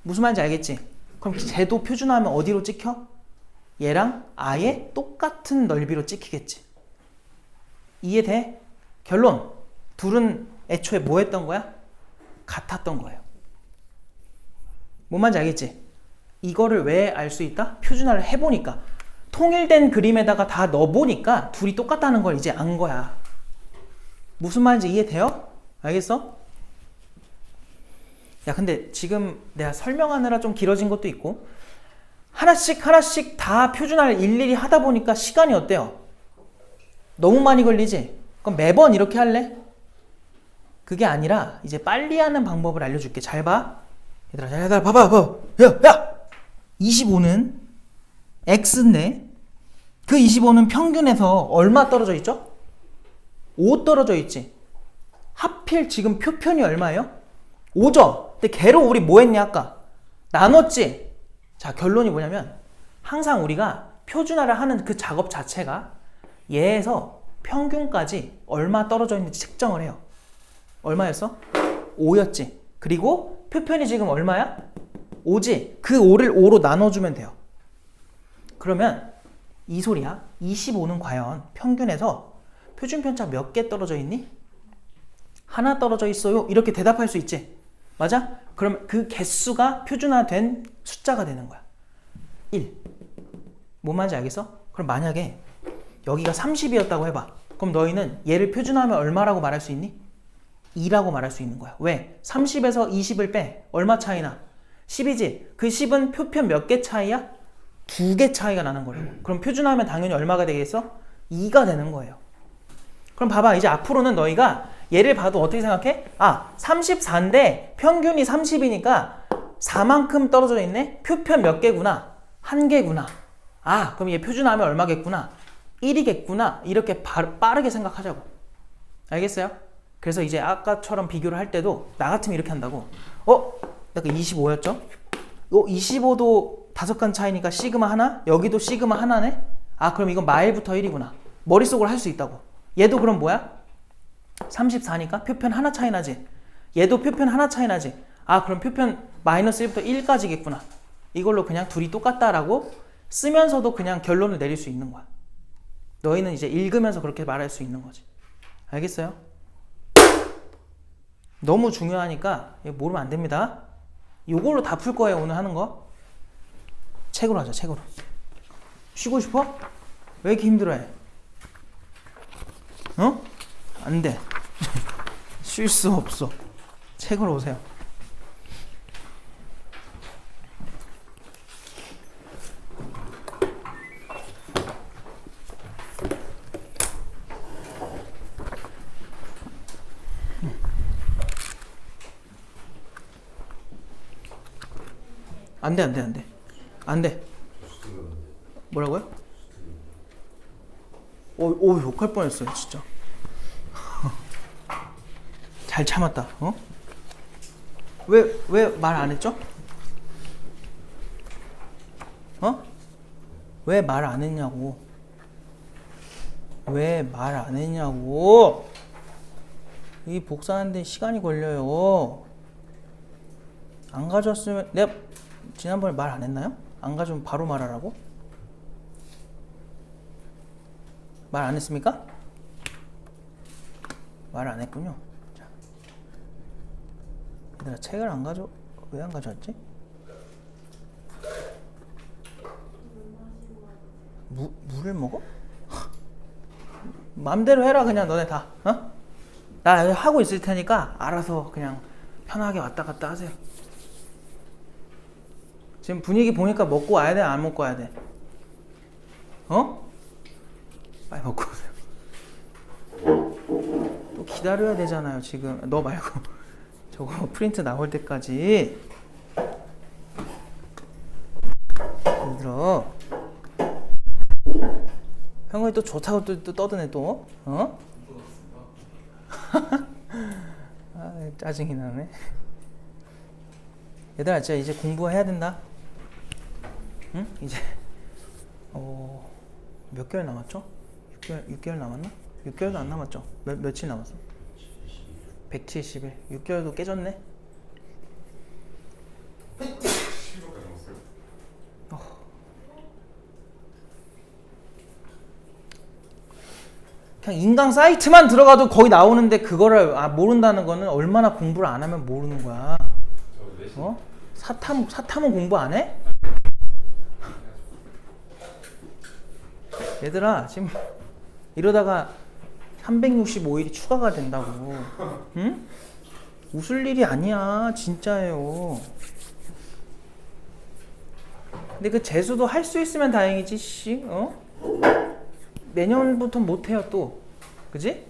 Speaker 1: 무슨 말인지 알겠지? 그럼 쟤도 표준화하면 어디로 찍혀? 얘랑 아예 똑같은 넓이로 찍히겠지. 이해돼? 결론. 둘은 애초에 뭐 했던 거야? 같았던 거예요. 뭔 말인지 알겠지? 이거를 왜 알 수 있다? 표준화를 해보니까. 통일된 그림에다가 다 넣어보니까 둘이 똑같다는 걸 이제 안 거야. 무슨 말인지 이해돼요? 알겠어? 야, 근데 지금 내가 설명하느라 좀 길어진 것도 있고, 하나씩 다 표준화를 일일이 하다 보니까 시간이 어때요? 너무 많이 걸리지? 그럼 매번 이렇게 할래? 그게 아니라 이제 빨리 하는 방법을 알려줄게. 잘 봐. 얘들아, 봐봐. 야! 25는 x인데 그 25는 평균에서 얼마 떨어져 있죠? 5 떨어져 있지. 하필 지금 표편이 얼마예요? 5죠? 근데 걔로 우리 뭐 했냐 아까? 나눴지? 자, 결론이 뭐냐면 항상 우리가 표준화를 하는 그 작업 자체가 얘에서 평균까지 얼마 떨어져 있는지 측정을 해요. 얼마였어? 5였지. 그리고 표편이 지금 얼마야? 5지. 그 5를 5로 나눠주면 돼요. 그러면 이 소리야. 25는 과연 평균에서 표준 편차 몇 개 떨어져 있니? 하나 떨어져 있어요. 이렇게 대답할 수 있지. 맞아? 그럼 그 개수가 표준화된 숫자가 되는 거야. 1. 뭔 말인지 알겠어? 그럼 만약에 여기가 30이었다고 해봐. 그럼 너희는 얘를 표준화하면 얼마라고 말할 수 있니? 2라고 말할 수 있는 거야. 왜? 30에서 20을 빼. 얼마 차이나? 10이지. 그 10은 표편 몇 개 차이야? 2개 차이가 나는 거라고. 그럼 표준화하면 당연히 얼마가 되겠어? 2가 되는 거예요. 그럼 봐봐. 이제 앞으로는 너희가 얘를 봐도 어떻게 생각해? 34인데 평균이 30이니까 4만큼 떨어져 있네? 표편 몇 개구나? 1개구나. 그럼 얘 표준화하면 얼마겠구나? 1이겠구나. 이렇게 빠르게 생각하자고. 알겠어요? 그래서 이제 아까처럼 비교를 할 때도 나 같으면 이렇게 한다고. 아까 25였죠? 25도 5칸 차이니까 시그마 하나? 여기도 시그마 하나네? 그럼 이건 마일부터 1이구나. 머릿속으로 할 수 있다고. 얘도 그럼 뭐야? 34니까 표편 하나 차이 나지? 얘도 표편 하나 차이 나지? 그럼 표편 마이너스 1부터 1까지겠구나. 이걸로 그냥 둘이 똑같다라고 쓰면서도 그냥 결론을 내릴 수 있는 거야. 너희는 이제 읽으면서 그렇게 말할 수 있는 거지. 알겠어요? 너무 중요하니까 모르면 안 됩니다. 이걸로 다 풀 거예요. 오늘 하는 거. 책으로 하자. 책으로. 쉬고 싶어? 왜 이렇게 힘들어해? 안 돼. 쉴 수 없어. 책으로 오세요. 안 돼, 안 돼, 안 돼. 안 돼. 뭐라고요? 욕할 뻔했어요, 진짜. 잘 참았다. 왜 말 안 했죠? 왜 말 안 했냐고. 왜 말 안 했냐고. 이 복사하는데 시간이 걸려요. 안 가져왔으면 내가 지난번에 말 안 했나요? 안 가져오면 바로 말하라고? 말 안 했습니까? 말 안 했군요. 자. 얘들아, 책을 왜 안 가져왔지? 물을 먹어? 맘대로 해라. 그냥 너네 다. 나 여기 하고 있을 테니까 알아서 그냥 편하게 왔다 갔다 하세요. 지금 분위기 보니까 먹고 와야 돼? 안 먹고 와야 돼? 빨리 먹고 오세요. 또 기다려야 되잖아요. 지금 너 말고 저거 프린트 나올 때까지. 예를 들어 형이 또 좋다고 또 떠드네 또. 짜증이 나네. 얘들아, 진짜 이제 공부해야 된다. 응? 이제 몇 개월 남았죠? 6개월 남았나? 6개월도 안 남았죠? 며칠 남았어? 170일. 6개월도 깨졌네? 그냥 인강 사이트만 들어가도 거의 나오는데 그거를 모른다는 거는 얼마나 공부를 안 하면 모르는 거야. 사탐은 공부 안 해? 얘들아, 지금 이러다가 365일이 추가가 된다고. 응? 웃을 일이 아니야. 진짜예요. 근데 그 재수도 할 수 있으면 다행이지. 씨. 내년부터 못해요 또. 그지?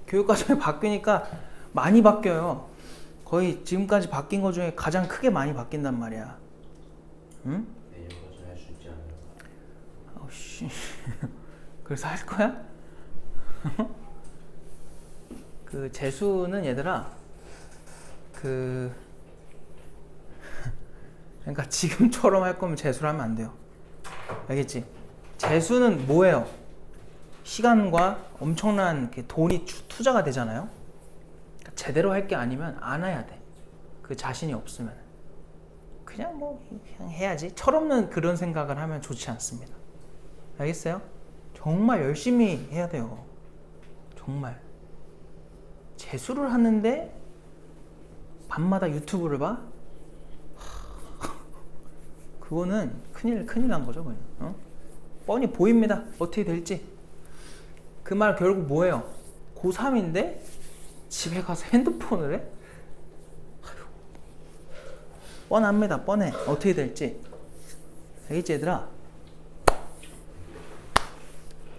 Speaker 1: 교육과정이 바뀌니까 많이 바뀌어요. 거의 지금까지 바뀐 거 중에 가장 크게 많이 바뀐단 말이야. 응?
Speaker 2: 내년까지 할 수 있지 않을까?
Speaker 1: 씨. 그래서 할 거야? 그 재수는 얘들아, 그러니까 지금처럼 할 거면 재수를 하면 안 돼요. 알겠지? 재수는 뭐예요? 시간과 엄청난 돈이 투자가 되잖아요. 그러니까 제대로 할 게 아니면 안 해야 돼. 그 자신이 없으면 그냥 그냥 해야지. 철없는 그런 생각을 하면 좋지 않습니다. 알겠어요? 정말 열심히 해야 돼요. 정말 재수를 하는데 밤마다 유튜브를 봐? 그거는 큰일 난 거죠 그냥. 뻔히 보입니다. 어떻게 될지. 그 말 결국 뭐예요? 고3인데 집에 가서 핸드폰을 해? 아휴. 뻔합니다. 뻔해. 어떻게 될지. 알겠지 얘들아?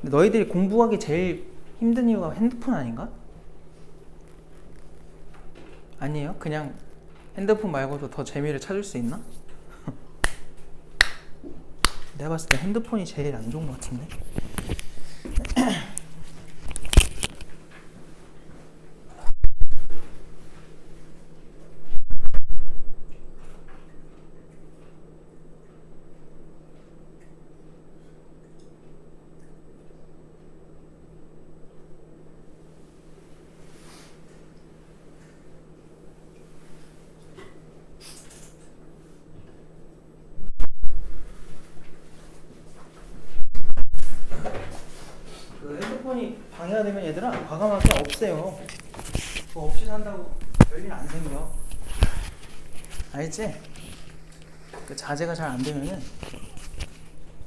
Speaker 1: 근데 너희들이 공부하기 제일 힘든 이유가 핸드폰 아닌가? 아니에요? 그냥 핸드폰 말고도 더 재미를 찾을 수 있나? 내가 봤을 때 핸드폰이 제일 안 좋은 것 같은데. 그 핸드폰이 방해가 되면 얘들아 과감하게 없애요. 그거 없이 산다고 별일 안 생겨. 알지? 그 자제가 잘 안 되면은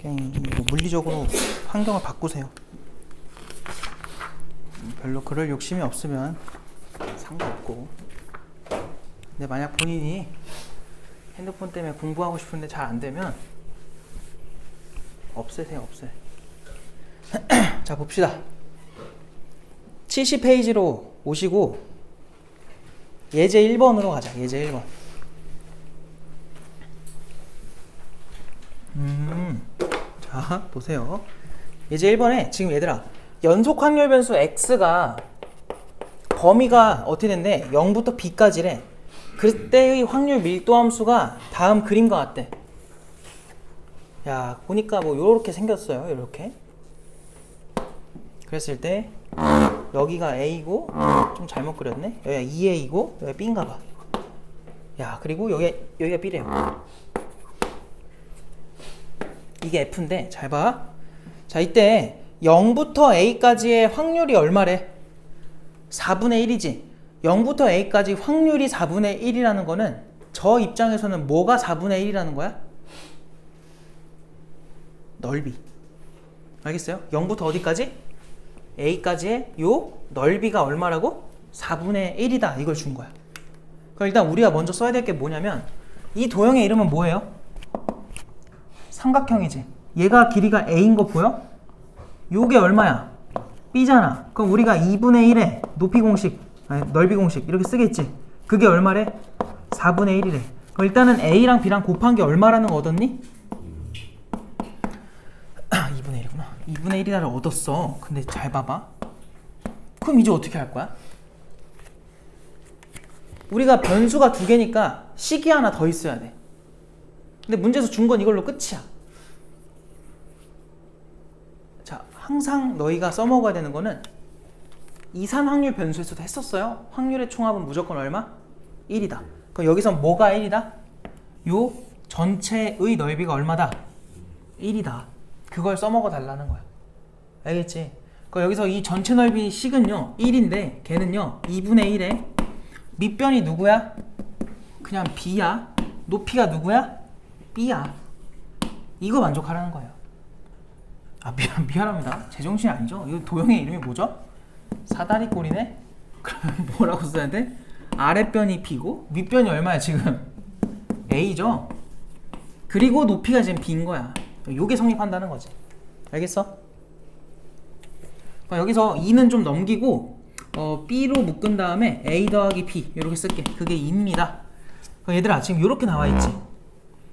Speaker 1: 그냥 뭐 물리적으로 환경을 바꾸세요. 별로 그럴 욕심이 없으면 상관없고. 근데 만약 본인이 핸드폰 때문에 공부하고 싶은데 잘 안 되면 없애세요. 없애. 자 봅시다. 70페이지로 오시고 예제 1번으로 가자. 예제 1번. 자 보세요. 예제 1번에 지금 얘들아 연속 확률 변수 x가 범위가 어떻게 된대? 0부터 b까지래. 그때의 확률 밀도 함수가 다음 그림과 같대. 야 보니까 뭐 요렇게 생겼어요. 요렇게. 그랬을 때 여기가 A고 좀 잘못 그렸네. 여기가 2A고 여기가 B인가 봐. 야 그리고 여기가 B래요. 이게 F인데 잘 봐. 자 이때 0부터 A까지의 확률이 얼마래? 4분의 1이지. 0부터 A까지 확률이 4분의 1이라는 거는 저 입장에서는 뭐가 4분의 1이라는 거야? 넓이. 알겠어요? 0부터 어디까지? A까지의 요 넓이가 얼마라고? 4분의 1이다. 이걸 준 거야. 그럼 일단 우리가 먼저 써야 될 게 뭐냐면 이 도형의 이름은 뭐예요? 삼각형이지. 얘가 길이가 A인 거 보여? 요게 얼마야? B잖아. 그럼 우리가 2분의 1에 높이 공식, 아니, 넓이 공식 이렇게 쓰겠지. 그게 얼마래? 4분의 1이래. 그럼 일단은 A랑 B랑 곱한 게 얼마라는 거 얻었니? 2분의 1이구나. 2분의 1이라를 얻었어. 근데 잘 봐봐. 그럼 이제 어떻게 할 거야? 우리가 변수가 두 개니까 식이 하나 더 있어야 돼. 근데 문제에서 준 건 이걸로 끝이야. 자, 항상 너희가 써먹어야 되는 거는 이산 확률 변수에서도 했었어요. 확률의 총합은 무조건 얼마? 1이다. 그럼 여기서 뭐가 1이다? 요 전체의 넓이가 얼마다? 1이다. 그걸 써먹어 달라는 거야. 알겠지? 그럼 여기서 이 전체 넓이 식은요 1인데 걔는요 2분의 1에 밑변이 누구야? 그냥 B야. 높이가 누구야? B야. 이거 만족하라는 거예요. 아 미안합니다. 제정신이 아니죠? 이 도형의 이름이 뭐죠? 사다리꼴이네? 그러면 뭐라고 써야 돼? 아랫변이 B고 밑변이 얼마야 지금? A죠? 그리고 높이가 지금 B인 거야. 요게 성립한다는 거지. 알겠어? 여기서 2는 좀 넘기고 B로 묶은 다음에 A 더하기 B 이렇게 쓸게. 그게 2입니다. 얘들아 지금 이렇게 나와있지?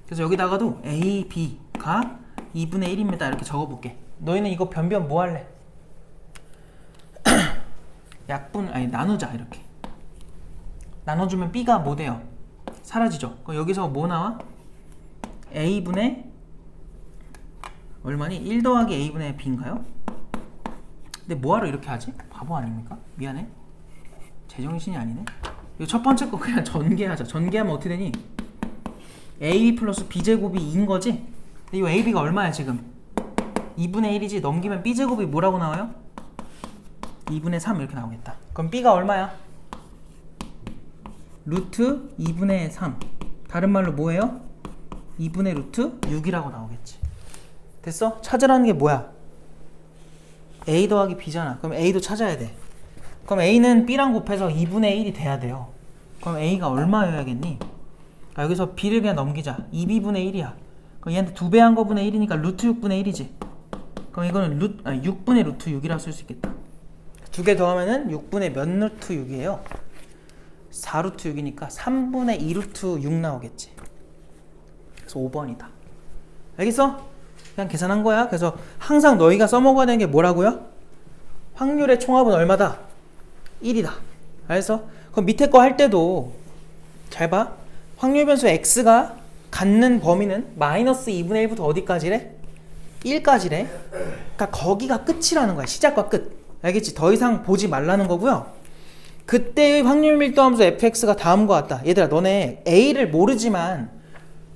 Speaker 1: 그래서 여기다가도 A, B가 2분의 1입니다. 이렇게 적어볼게. 너희는 이거 변변 뭐 할래? 나누자. 이렇게 나눠주면 B가 뭐 돼요? 사라지죠? 그럼 여기서 뭐 나와? A분의 얼마니? 1 더하기 A분의 B인가요? 근데 뭐하러 이렇게 하지? 바보 아닙니까? 미안해. 제정신이 아니네. 이 첫 번째 거 그냥 전개하자. 전개하면 어떻게 되니? AB 플러스 B제곱이 2인 거지? 근데 이 AB가 얼마야 지금? 2분의 1이지. 넘기면 B제곱이 뭐라고 나와요? 2분의 3 이렇게 나오겠다. 그럼 B가 얼마야? 루트 2분의 3. 다른 말로 뭐예요? 2분의 루트 6이라고 나오겠지. 됐어? 찾으라는 게 뭐야? A 더하기 B잖아. 그럼 A도 찾아야 돼. 그럼 A는 B랑 곱해서 2분의 1이 돼야 돼요. 그럼 A가 얼마여야겠니? 여기서 B를 그냥 넘기자. 2B분의 1이야. 그럼 얘한테 2배 한 거분의 1이니까 루트 6분의 1이지. 그럼 이거는 6분의 루트 6이라고 쓸 수 있겠다. 두 개 더하면은 6분의 몇 루트 6이에요? 4루트 6이니까 3분의 2루트 6 나오겠지. 그래서 5번이다. 알겠어? 그냥 계산한 거야. 그래서 항상 너희가 써먹어야 되는 게 뭐라고요? 확률의 총합은 얼마다? 1이다. 알겠어? 그럼 밑에 거 할 때도 잘 봐. 확률 변수 x가 갖는 범위는 마이너스 2분의 1부터 어디까지래? 1까지래. 그러니까 거기가 끝이라는 거야. 시작과 끝. 알겠지? 더 이상 보지 말라는 거고요. 그때의 확률 밀도함수 fx가 다음과 같다. 얘들아 너네 a를 모르지만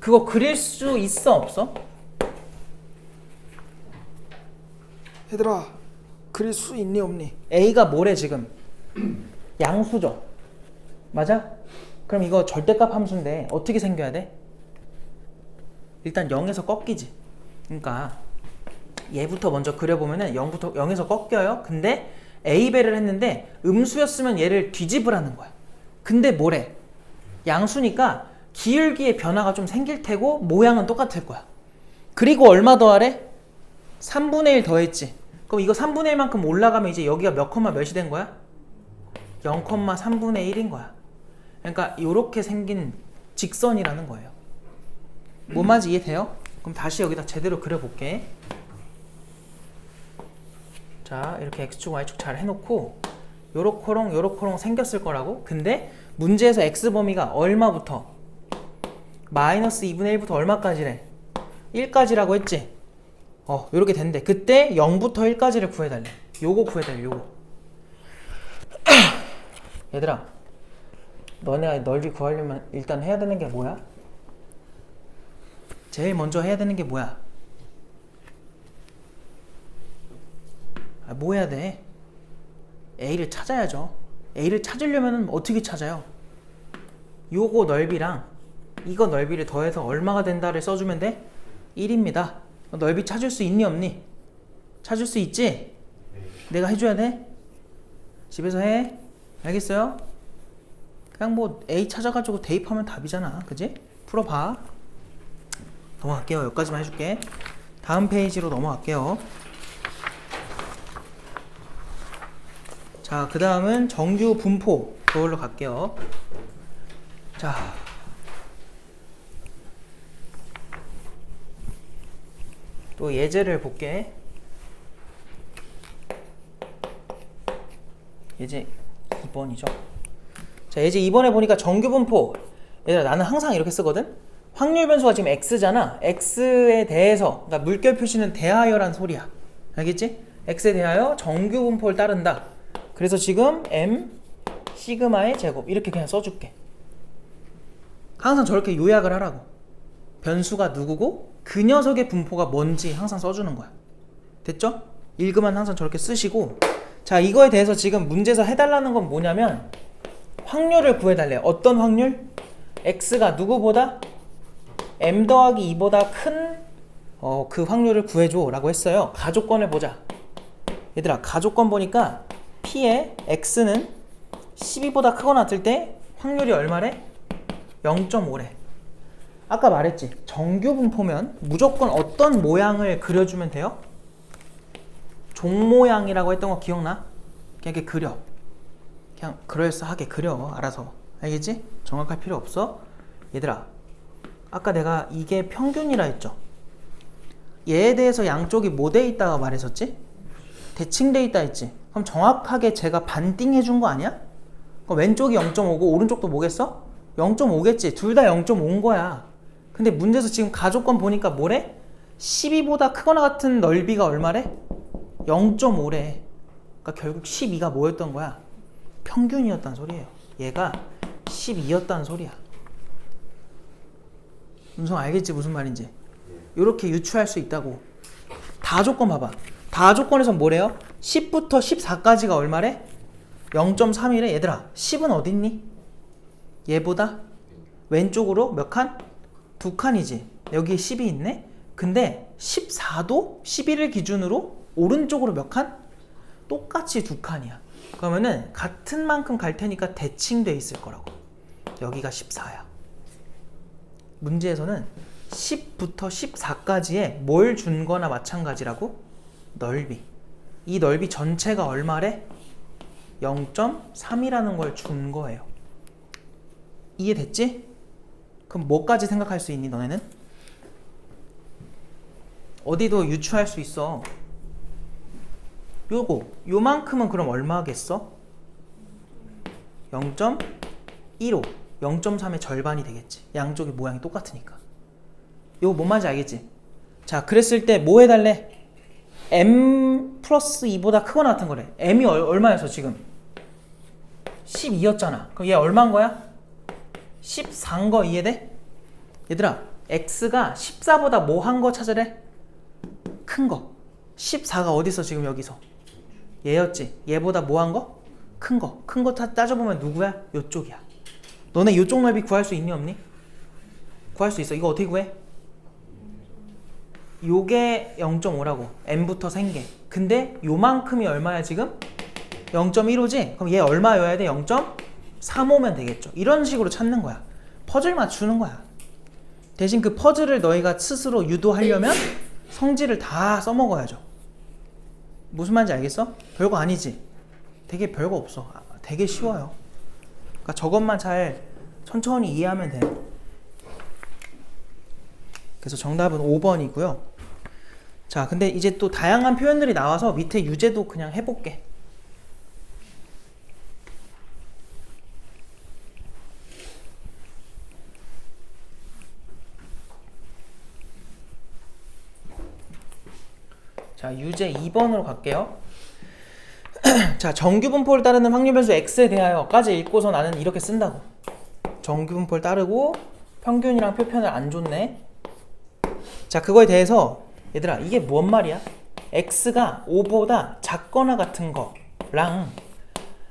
Speaker 1: 그거 그릴 수 있어 없어? 얘들아 그릴 수 있니 없니? a가 뭐래 지금? 양수죠. 맞아? 그럼 이거 절대값 함수인데 어떻게 생겨야 돼? 일단 0에서 꺾이지. 그러니까 얘부터 먼저 그려보면은 0에서 꺾여요. 근데 a배를 했는데 음수였으면 얘를 뒤집으라는 거야. 근데 뭐래? 양수니까 기울기의 변화가 좀 생길 테고 모양은 똑같을 거야. 그리고 얼마 더하래? 3분의 1 더했지. 그럼 이거 3분의 1만큼 올라가면 이제 여기가 몇 컴마 몇이 된 거야? 0,3분의 1인 거야. 그러니까 이렇게 생긴 직선이라는 거예요. 뭔 말인지 이해돼요? 그럼 다시 여기다 제대로 그려볼게. 자 이렇게 x축 y축 잘 해놓고 요렇코롱 요렇코롱 생겼을 거라고. 근데 문제에서 x범위가 얼마부터? 마이너스 2분의 1부터 얼마까지래? 1까지라고 했지? 요렇게 된대. 그때 0부터 1까지를 구해달래. 요거 구해달래. 요거. 얘들아 너네가 넓이 구하려면 일단 해야 되는 게 뭐야? 제일 먼저 해야 되는 게 뭐야? 뭐 해야 돼? A를 찾아야죠. A를 찾으려면 어떻게 찾아요? 요거 넓이랑 이거 넓이를 더해서 얼마가 된다를 써주면 돼? 1입니다. 넓이 찾을 수 있니 없니? 찾을 수 있지? 내가 해줘야 돼? 집에서 해? 알겠어요? 그냥 뭐 A 찾아가지고 대입하면 답이잖아. 그지? 풀어봐. 넘어갈게요. 여기까지만 해줄게. 다음 페이지로 넘어갈게요. 자, 그 다음은 정규 분포 그걸로 갈게요. 자, 또 예제를 볼게. 예제 2번이죠. 자, 예제 2번에 보니까 정규 분포. 얘들아 나는 항상 이렇게 쓰거든. 확률 변수가 지금 x잖아. x에 대해서, 그러니까 물결 표시는 대하여란 소리야. 알겠지? x에 대하여 정규 분포를 따른다. 그래서 지금 m 시그마의 제곱 이렇게 그냥 써줄게. 항상 저렇게 요약을 하라고. 변수가 누구고 그 녀석의 분포가 뭔지 항상 써주는 거야. 됐죠? 읽으면 항상 저렇게 쓰시고. 자, 이거에 대해서 지금 문제에서 해달라는 건 뭐냐면 확률을 구해달래요. 어떤 확률? x가 누구보다? m 더하기 2보다 큰 그 확률을 구해줘 라고 했어요. 가족권을 보자. 얘들아 가족권 보니까 p의 x는 12보다 크거나 같을 때 확률이 얼마래? 0.5래. 아까 말했지. 정규 분포면 무조건 어떤 모양을 그려주면 돼요? 종 모양이라고 했던 거 기억나? 그냥 이렇게 그려. 그냥 그럴싸하게 그려. 알아서. 알겠지? 정확할 필요 없어. 얘들아 아까 내가 이게 평균이라 했죠? 얘에 대해서 양쪽이 뭐 돼 있다고 말했었지? 대칭돼 있다 했지? 그럼 정확하게 제가 반띵 해준 거 아니야? 그럼 왼쪽이 0.5고 오른쪽도 뭐겠어? 0.5겠지. 둘 다 0.5인 거야. 근데 문제에서 지금 가족권 보니까 뭐래? 12보다 크거나 같은 넓이가 얼마래? 0.5래. 그러니까 결국 12가 뭐였던 거야? 평균이었단 소리예요. 얘가 12였단 소리야. 음성 알겠지 무슨 말인지? 이렇게 유추할 수 있다고. 다 조건 봐봐. 다 조건에서 뭐래요? 10부터 14까지가 얼마래? 0.3이래. 얘들아 10은 어딨니? 얘보다 왼쪽으로 몇 칸? 2칸이지. 여기에 10이 있네. 근데 14도 11을 기준으로 오른쪽으로 몇 칸? 똑같이 2칸이야. 그러면은 같은 만큼 갈 테니까 대칭돼 있을 거라고. 여기가 14야. 문제에서는 10부터 14까지에 뭘 준 거나 마찬가지라고? 넓이. 이 넓이 전체가 얼마래? 0.3이라는 걸 준 거예요. 이해됐지? 그럼 뭐까지 생각할 수 있니 너네는? 어디도 유추할 수 있어. 요만큼은 그럼 얼마겠어? 0.15 0.3의 절반이 되겠지. 양쪽의 모양이 똑같으니까. 요거 뭔 말인지 알겠지? 자, 그랬을 때 뭐 해달래? m 플러스 2보다 크거나 같은 거래. m이 얼마였어 지금? 12였잖아. 그럼 얘 얼마인 거야? 14인 거 이해돼? 얘들아, x가 14보다 뭐 한 거 찾으래? 큰 거. 14가 어딨어 지금 여기서? 얘였지. 얘보다 뭐 한 거? 큰 거. 큰 거 따져보면 누구야? 요쪽이야. 너네 요쪽 넓이 구할 수 있니 없니? 구할 수 있어. 이거 어떻게 구해? 요게 0.5라고. m부터 생게. 근데 요만큼이 얼마야 지금? 0.15지? 그럼 얘 얼마여야 돼? 0.35면 되겠죠. 이런 식으로 찾는 거야. 퍼즐 맞추는 거야. 대신 그 퍼즐을 너희가 스스로 유도하려면 성질을 다 써먹어야죠. 무슨 말인지 알겠어? 별거 아니지? 되게 별거 없어. 되게 쉬워요. 그러니까 저것만 잘 천천히 이해하면 돼. 그래서 정답은 5번이고요. 자, 근데 이제 또 다양한 표현들이 나와서 밑에 유제도 그냥 해볼게. 자, 유제 2번으로 갈게요. 자, 정규분포를 따르는 확률 변수 x에 대하여까지 읽고서 나는 이렇게 쓴다고. 정규분포를 따르고 평균이랑 표편을 안 줬네. 자, 그거에 대해서 얘들아, 이게 뭔 말이야? x가 5보다 작거나 같은 거랑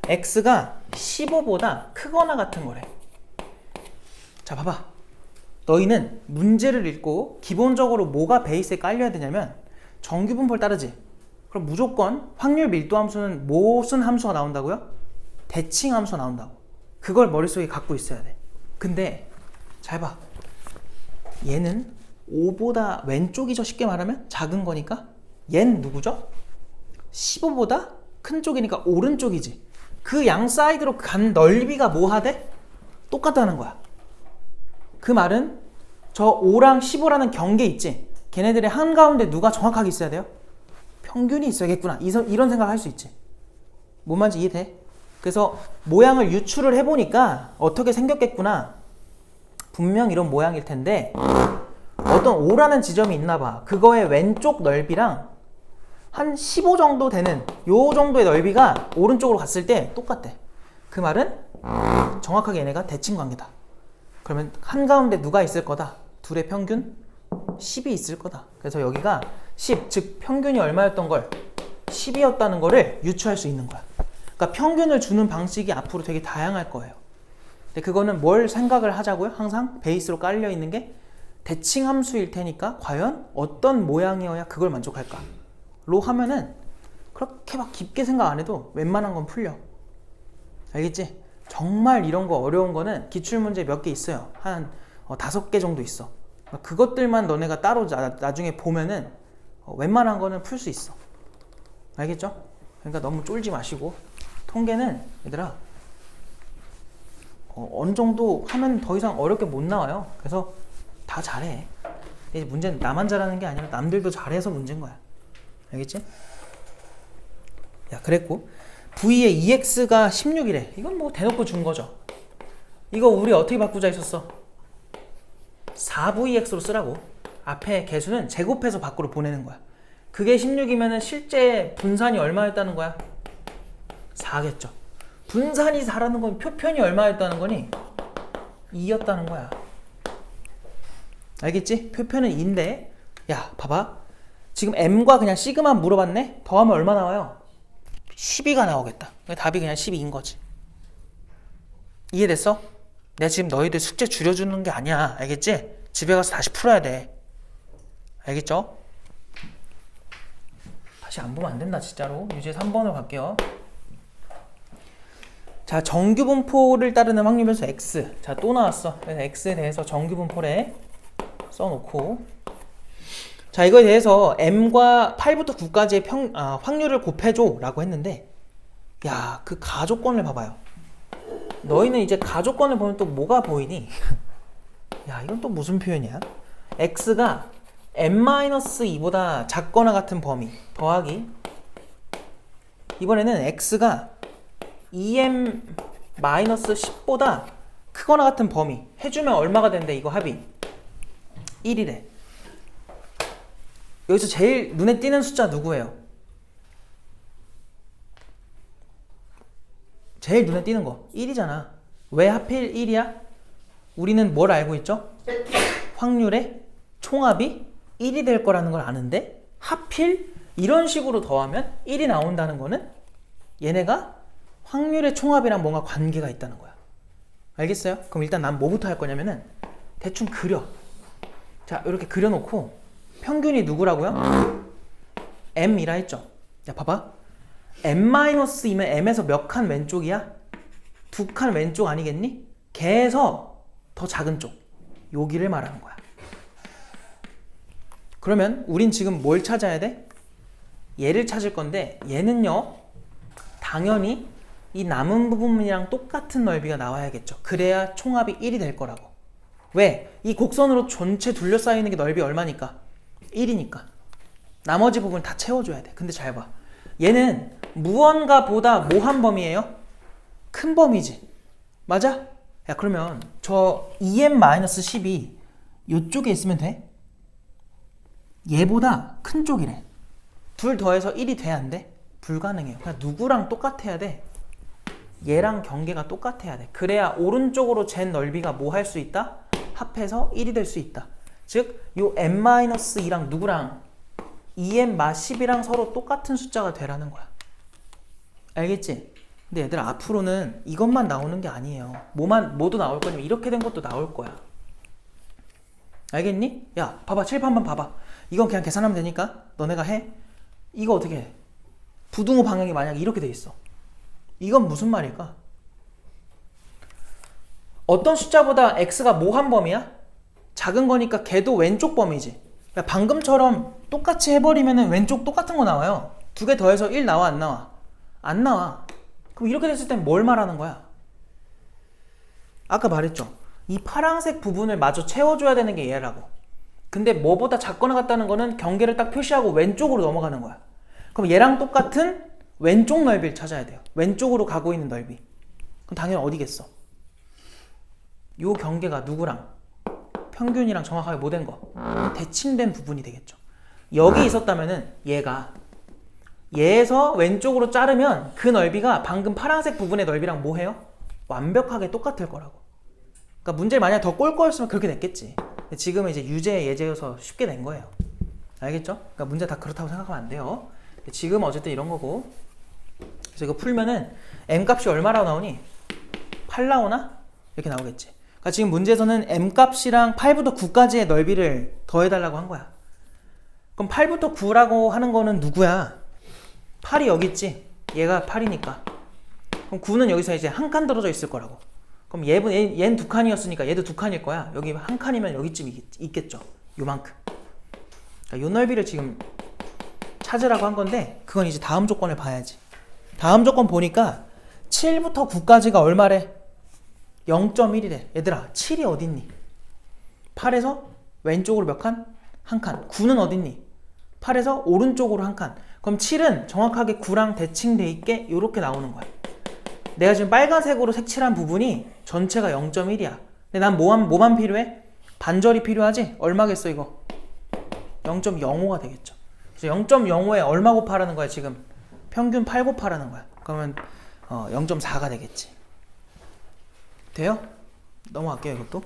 Speaker 1: x가 15보다 크거나 같은 거래. 자, 봐봐. 너희는 문제를 읽고 기본적으로 뭐가 베이스에 깔려야 되냐면 정규분포를 따르지. 그럼 무조건 확률 밀도 함수는 무슨 함수가 나온다고요? 대칭 함수가 나온다고. 그걸 머릿속에 갖고 있어야 돼. 근데 잘 봐. 얘는 5보다 왼쪽이죠. 쉽게 말하면 작은 거니까. 얘는 누구죠? 15보다 큰 쪽이니까 오른쪽이지. 그 양 사이드로 간 넓이가 뭐 하대? 똑같다는 거야. 그 말은 저 5랑 15라는 경계 있지. 걔네들의 한가운데 누가 정확하게 있어야 돼요? 평균이 있어야겠구나. 이런 생각을 할 수 있지. 뭔 말인지 이해돼? 그래서 모양을 유추를 해보니까 어떻게 생겼겠구나. 분명 이런 모양일 텐데 어떤 5라는 지점이 있나 봐. 그거의 왼쪽 넓이랑 한 15 정도 되는 요 정도의 넓이가 오른쪽으로 갔을 때 똑같대. 그 말은 정확하게 얘네가 대칭 관계다. 그러면 한가운데 누가 있을 거다? 둘의 평균 10이 있을 거다. 그래서 여기가 10, 즉 평균이 얼마였던 걸 10이었다는 거를 유추할 수 있는 거야. 그러니까 평균을 주는 방식이 앞으로 되게 다양할 거예요. 근데 그거는 뭘 생각을 하자고요? 항상 베이스로 깔려 있는 게 대칭 함수일 테니까 과연 어떤 모양이어야 그걸 만족할까? 로 하면은 그렇게 막 깊게 생각 안 해도 웬만한 건 풀려. 알겠지? 정말 이런 거 어려운 거는 기출문제 몇 개 있어요. 한 5개 정도 있어. 그것들만 너네가 따로 나중에 보면은 웬만한 거는 풀 수 있어. 알겠죠? 그러니까 너무 쫄지 마시고. 통계는 얘들아 어느 정도 하면 더 이상 어렵게 못 나와요. 그래서 다 잘해. 문제는 나만 잘하는 게 아니라 남들도 잘해서 문제인 거야. 알겠지? 야, 그랬고 V의 2x가 16이래. 이건 뭐 대놓고 준 거죠. 이거 우리 어떻게 바꾸자 했었어? 4VX로 쓰라고. 앞에 개수는 제곱해서 밖으로 보내는 거야. 그게 16이면 실제 분산이 얼마였다는 거야? 4겠죠. 분산이 4라는 건 표편이 얼마였다는 거니? 2였다는 거야. 알겠지? 표편은 2인데 야, 봐봐. 지금 m과 그냥 시그마 물어봤네? 더하면 얼마 나와요? 12가 나오겠다. 답이 그냥 12인 거지. 이해됐어? 내가 지금 너희들 숙제 줄여주는 게 아니야. 알겠지? 집에 가서 다시 풀어야 돼. 알겠죠? 다시 안 보면 안 된다 진짜로. 유제 3번으로 갈게요. 자, 정규분포를 따르는 확률변수 x. 자, 또 나왔어. 그래서 x에 대해서 정규분포래 써놓고, 자, 이거에 대해서 m과 8부터 9까지의 확률을 곱해줘 라고 했는데, 야, 그 가조건을 봐봐요. 너희는 이제 가조건을 보면 또 뭐가 보이니? 야, 이건 또 무슨 표현이야? x가 n-2보다 작거나 같은 범위 더하기, 이번에는 x가 2m-10보다 크거나 같은 범위 해주면 얼마가 된대? 이거 합이 1이래. 여기서 제일 눈에 띄는 숫자 누구예요? 제일 눈에 띄는 거 1이잖아. 왜 하필 1이야? 우리는 뭘 알고 있죠? 확률의 총합이 1이 될 거라는 걸 아는데 하필 이런 식으로 더하면 1이 나온다는 거는 얘네가 확률의 총합이랑 뭔가 관계가 있다는 거야. 알겠어요? 그럼 일단 난 뭐부터 할 거냐면은 대충 그려. 자, 이렇게 그려놓고 평균이 누구라고요? m이라 했죠. 자, 봐봐. m-2면 m에서 몇 칸 왼쪽이야? 2칸 왼쪽 아니겠니? 걔에서 더 작은 쪽, 여기를 말하는 거야. 그러면 우린 지금 뭘 찾아야 돼? 얘를 찾을 건데, 얘는요 당연히 이 남은 부분이랑 똑같은 넓이가 나와야겠죠. 그래야 총합이 1이 될 거라고. 왜? 이 곡선으로 전체 둘러싸이는 게 넓이 얼마니까? 1이니까. 나머지 부분 다 채워줘야 돼. 근데 잘 봐. 얘는 무언가 보다 뭐한 범위예요? 큰 범위지. 맞아? 야, 그러면 저 2m-10이 이쪽에 있으면 돼? 얘보다 큰 쪽이래. 둘 더해서 1이 돼, 안 돼? 불가능해요. 그냥 누구랑 똑같아야 돼? 얘랑 경계가 똑같아야 돼. 그래야 오른쪽으로 잰 넓이가 뭐 할 수 있다? 합해서 1이 될 수 있다. 즉, 요 m-2랑 누구랑 2m-10이랑 서로 똑같은 숫자가 되라는 거야. 알겠지? 근데 얘들아, 앞으로는 이것만 나오는 게 아니에요. 뭐도 나올 거냐면 이렇게 된 것도 나올 거야. 알겠니? 야, 봐봐. 칠판만 봐봐. 이건 그냥 계산하면 되니까 너네가 해. 이거 어떻게 해? 부등호 방향이 만약에 이렇게 돼 있어. 이건 무슨 말일까? 어떤 숫자보다 x가 뭐한 범위야? 작은 거니까 걔도 왼쪽 범위지. 그러니까 방금처럼 똑같이 해버리면 왼쪽 똑같은 거 나와요. 두 개 더해서 1 나와, 안 나와? 안 나와. 그럼 이렇게 됐을 땐 뭘 말하는 거야? 아까 말했죠. 이 파란색 부분을 마저 채워줘야 되는 게 얘라고. 근데 뭐보다 작거나 같다는 거는 경계를 딱 표시하고 왼쪽으로 넘어가는 거야. 그럼 얘랑 똑같은 왼쪽 넓이를 찾아야 돼요. 왼쪽으로 가고 있는 넓이. 그럼 당연히 어디겠어? 요 경계가 누구랑? 평균이랑 정확하게 뭐 된 거? 대칭된 부분이 되겠죠. 여기 있었다면은 얘에서 왼쪽으로 자르면 그 넓이가 방금 파란색 부분의 넓이랑 뭐 해요? 완벽하게 똑같을 거라고. 그러니까 문제를 만약 더 꼴꼴했으면 그렇게 됐겠지. 근데 지금은 이제 유제 예제여서 쉽게 된 거예요. 알겠죠? 그러니까 문제 다 그렇다고 생각하면 안 돼요. 지금 어쨌든 이런 거고. 그래서 이거 풀면은 m값이 얼마라고 나오니? 8 나오나? 이렇게 나오겠지. 그러니까 지금 문제에서는 m값이랑 8부터 9까지의 넓이를 더해달라고 한 거야. 그럼 8부터 9라고 하는 거는 누구야? 8이 여기 있지? 얘가 8이니까. 그럼 9는 여기서 이제 한 칸 떨어져 있을 거라고. 그럼 얘는 두 칸이었으니까 얘도 두 칸일 거야. 여기 한 칸이면 여기쯤 있겠죠. 요만큼. 그러니까 요 넓이를 지금 찾으라고 한 건데, 그건 이제 다음 조건을 봐야지. 다음 조건 보니까 7부터 9까지가 얼마래? 0.1이래. 얘들아, 7이 어딨니? 8에서 왼쪽으로 몇 칸? 한 칸. 9는 어딨니? 8에서 오른쪽으로 한 칸. 그럼 7은 정확하게 9랑 대칭돼 있게 이렇게 나오는 거야. 내가 지금 빨간색으로 색칠한 부분이 전체가 0.1이야. 근데 난 뭐만 필요해? 반절이 필요하지? 얼마겠어 이거? 0.05가 되겠죠. 그래서 0.05에 얼마 곱하라는 거야 지금? 평균 8 곱하라는 거야. 그러면 0.4가 되겠지. 돼요? 넘어갈게요 이것도.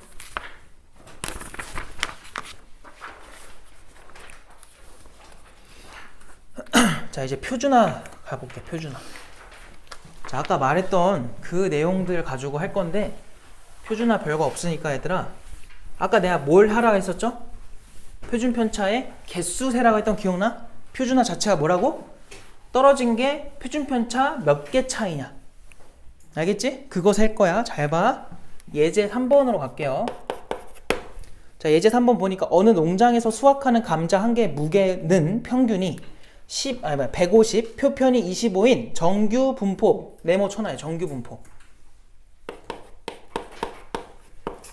Speaker 1: 자, 이제 표준화 가볼게. 표준화. 자, 아까 말했던 그 내용들 가지고 할 건데 표준화 별거 없으니까 얘들아, 아까 내가 뭘 하라 했었죠? 표준편차의 개수 세라고 했던 기억나? 표준화 자체가 뭐라고? 떨어진 게 표준편차 몇 개 차이냐. 알겠지? 그거 셀 거야. 잘 봐. 예제 3번으로 갈게요. 자, 예제 3번 보니까 어느 농장에서 수확하는 감자 한 개의 무게는 평균이 150, 표편이 25인 정규 분포. 네모 쳐놔요. 정규 분포.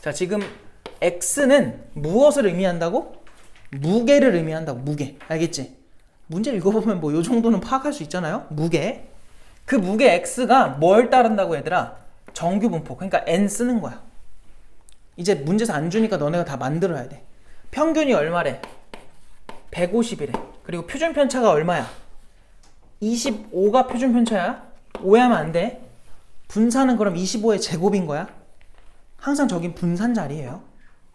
Speaker 1: 자, 지금 X는 무엇을 의미한다고? 무게를 의미한다고. 무게. 알겠지? 문제 읽어보면 뭐 요 정도는 파악할 수 있잖아요. 무게. 그 무게 X가 뭘 따른다고 얘들아? 정규 분포. 그러니까 N 쓰는 거야. 이제 문제에서 안 주니까 너네가 다 만들어야 돼. 평균이 얼마래? 150이래. 그리고 표준편차가 얼마야? 25가 표준편차야? 오해하면 안 돼. 분산은 그럼 25의 제곱인 거야. 항상 저긴 분산 자리예요.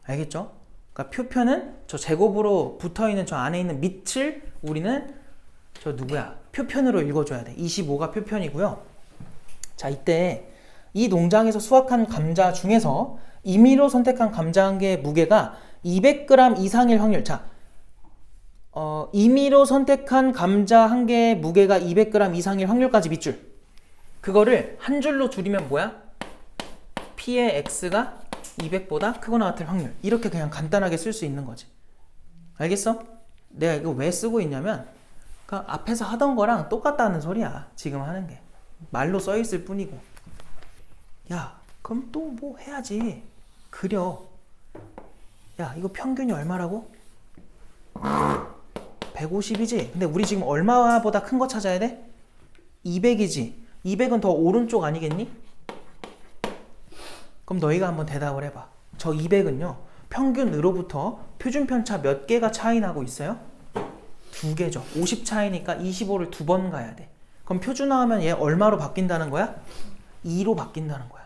Speaker 1: 알겠죠? 그러니까 표편은 저 제곱으로 붙어있는 저 안에 있는 밑을 우리는 저 누구야? 표편으로 읽어줘야 돼. 25가 표편이고요. 자, 이때 이 농장에서 수확한 감자 중에서 임의로 선택한 감자 한 개의 무게가 200g 이상일 확률. 자, 임의로 선택한 감자 한 개의 무게가 200g 이상일 확률까지 밑줄. 그거를 한 줄로 줄이면 뭐야? P의 X가 200보다 크거나 같을 확률. 이렇게 그냥 간단하게 쓸 수 있는 거지. 알겠어? 내가 이거 왜 쓰고 있냐면 그 앞에서 하던 거랑 똑같다는 소리야. 지금 하는 게. 말로 써 있을 뿐이고. 야, 그럼 또 뭐 해야지. 그려. 야, 이거 평균이 얼마라고? 150이지? 근데 우리 지금 얼마보다 큰 거 찾아야 돼? 200이지? 200은 더 오른쪽 아니겠니? 그럼 너희가 한번 대답을 해봐. 저 200은요, 평균으로부터 표준편차 몇 개가 차이 나고 있어요? 2개죠. 50 차이니까 25를 2번 가야 돼. 그럼 표준화하면 얘 얼마로 바뀐다는 거야? 2로 바뀐다는 거야.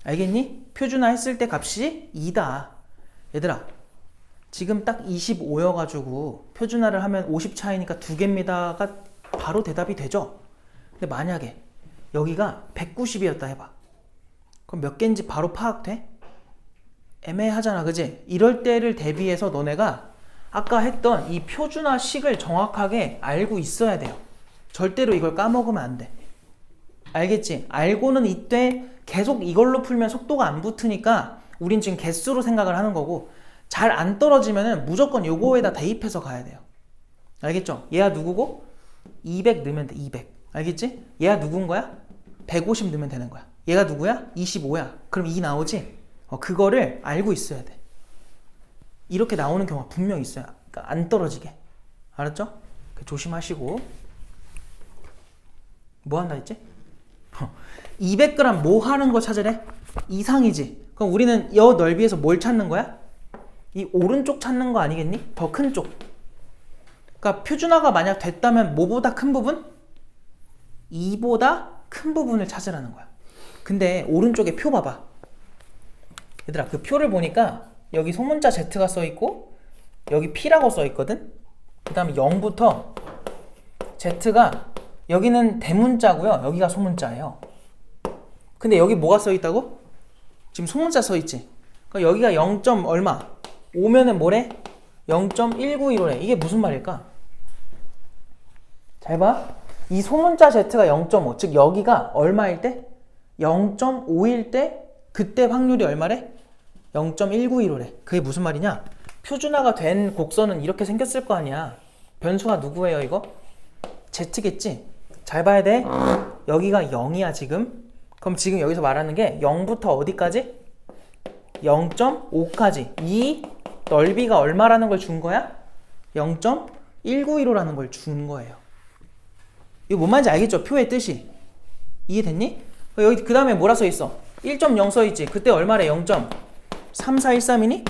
Speaker 1: 알겠니? 표준화 했을 때 값이 2다. 얘들아, 지금 딱 25여가지고 표준화를 하면 50 차이니까 2개입니다가 바로 대답이 되죠? 근데 만약에 여기가 190이었다 해봐. 그럼 몇 개인지 바로 파악돼? 애매하잖아, 그지? 이럴 때를 대비해서 너네가 아까 했던 이 표준화 식을 정확하게 알고 있어야 돼요. 절대로 이걸 까먹으면 안 돼. 알겠지? 알고는 이때 계속 이걸로 풀면 속도가 안 붙으니까 우린 지금 개수로 생각을 하는 거고, 잘 안 떨어지면은 무조건 요거에다 대입해서 가야 돼요. 알겠죠? 얘가 누구고? 200 넣으면 돼. 200. 알겠지? 얘가 누군 거야? 150 넣으면 되는 거야. 얘가 누구야? 25야. 그럼 2 나오지? 그거를 알고 있어야 돼. 이렇게 나오는 경우가 분명 있어요. 그러니까 안 떨어지게. 알았죠? 조심하시고. 뭐 한다 했지? 200g 뭐 하는 거 찾으래? 이상이지? 그럼 우리는 이 넓이에서 뭘 찾는 거야? 이 오른쪽 찾는 거 아니겠니? 더 큰 쪽. 그러니까 표준화가 만약 됐다면 뭐보다 큰 부분? 2보다 큰 부분을 찾으라는 거야. 근데 오른쪽에 표 봐봐. 얘들아, 그 표를 보니까 여기 소문자 Z가 써있고 여기 P라고 써있거든? 그 다음에 0부터 Z가, 여기는 대문자고요, 여기가 소문자예요. 근데 여기 뭐가 써있다고? 지금 소문자 써있지? 그러니까 여기가 0. 얼마? 오면은 뭐래? 0.191래. 이게 무슨 말일까? 잘 봐. 이 소문자 Z가 0.5, 즉 여기가 얼마일 때? 0.5일 때 그때 확률이 얼마래? 0.191래. 그게 무슨 말이냐? 표준화가 된 곡선은 이렇게 생겼을 거 아니야. 변수가 누구예요, 이거? Z겠지? 잘 봐야 돼. 여기가 0이야 지금. 그럼 지금 여기서 말하는 게 0부터 어디까지? 0.5까지. 이 넓이가 얼마라는 걸 준 거야? 0.191호라는 걸 준 거예요. 이거 뭔 말인지 알겠죠? 표의 뜻이. 이해됐니? 여기 그 다음에 뭐라 써있어? 1.0 써있지? 그때 얼마래? 0.3413이니?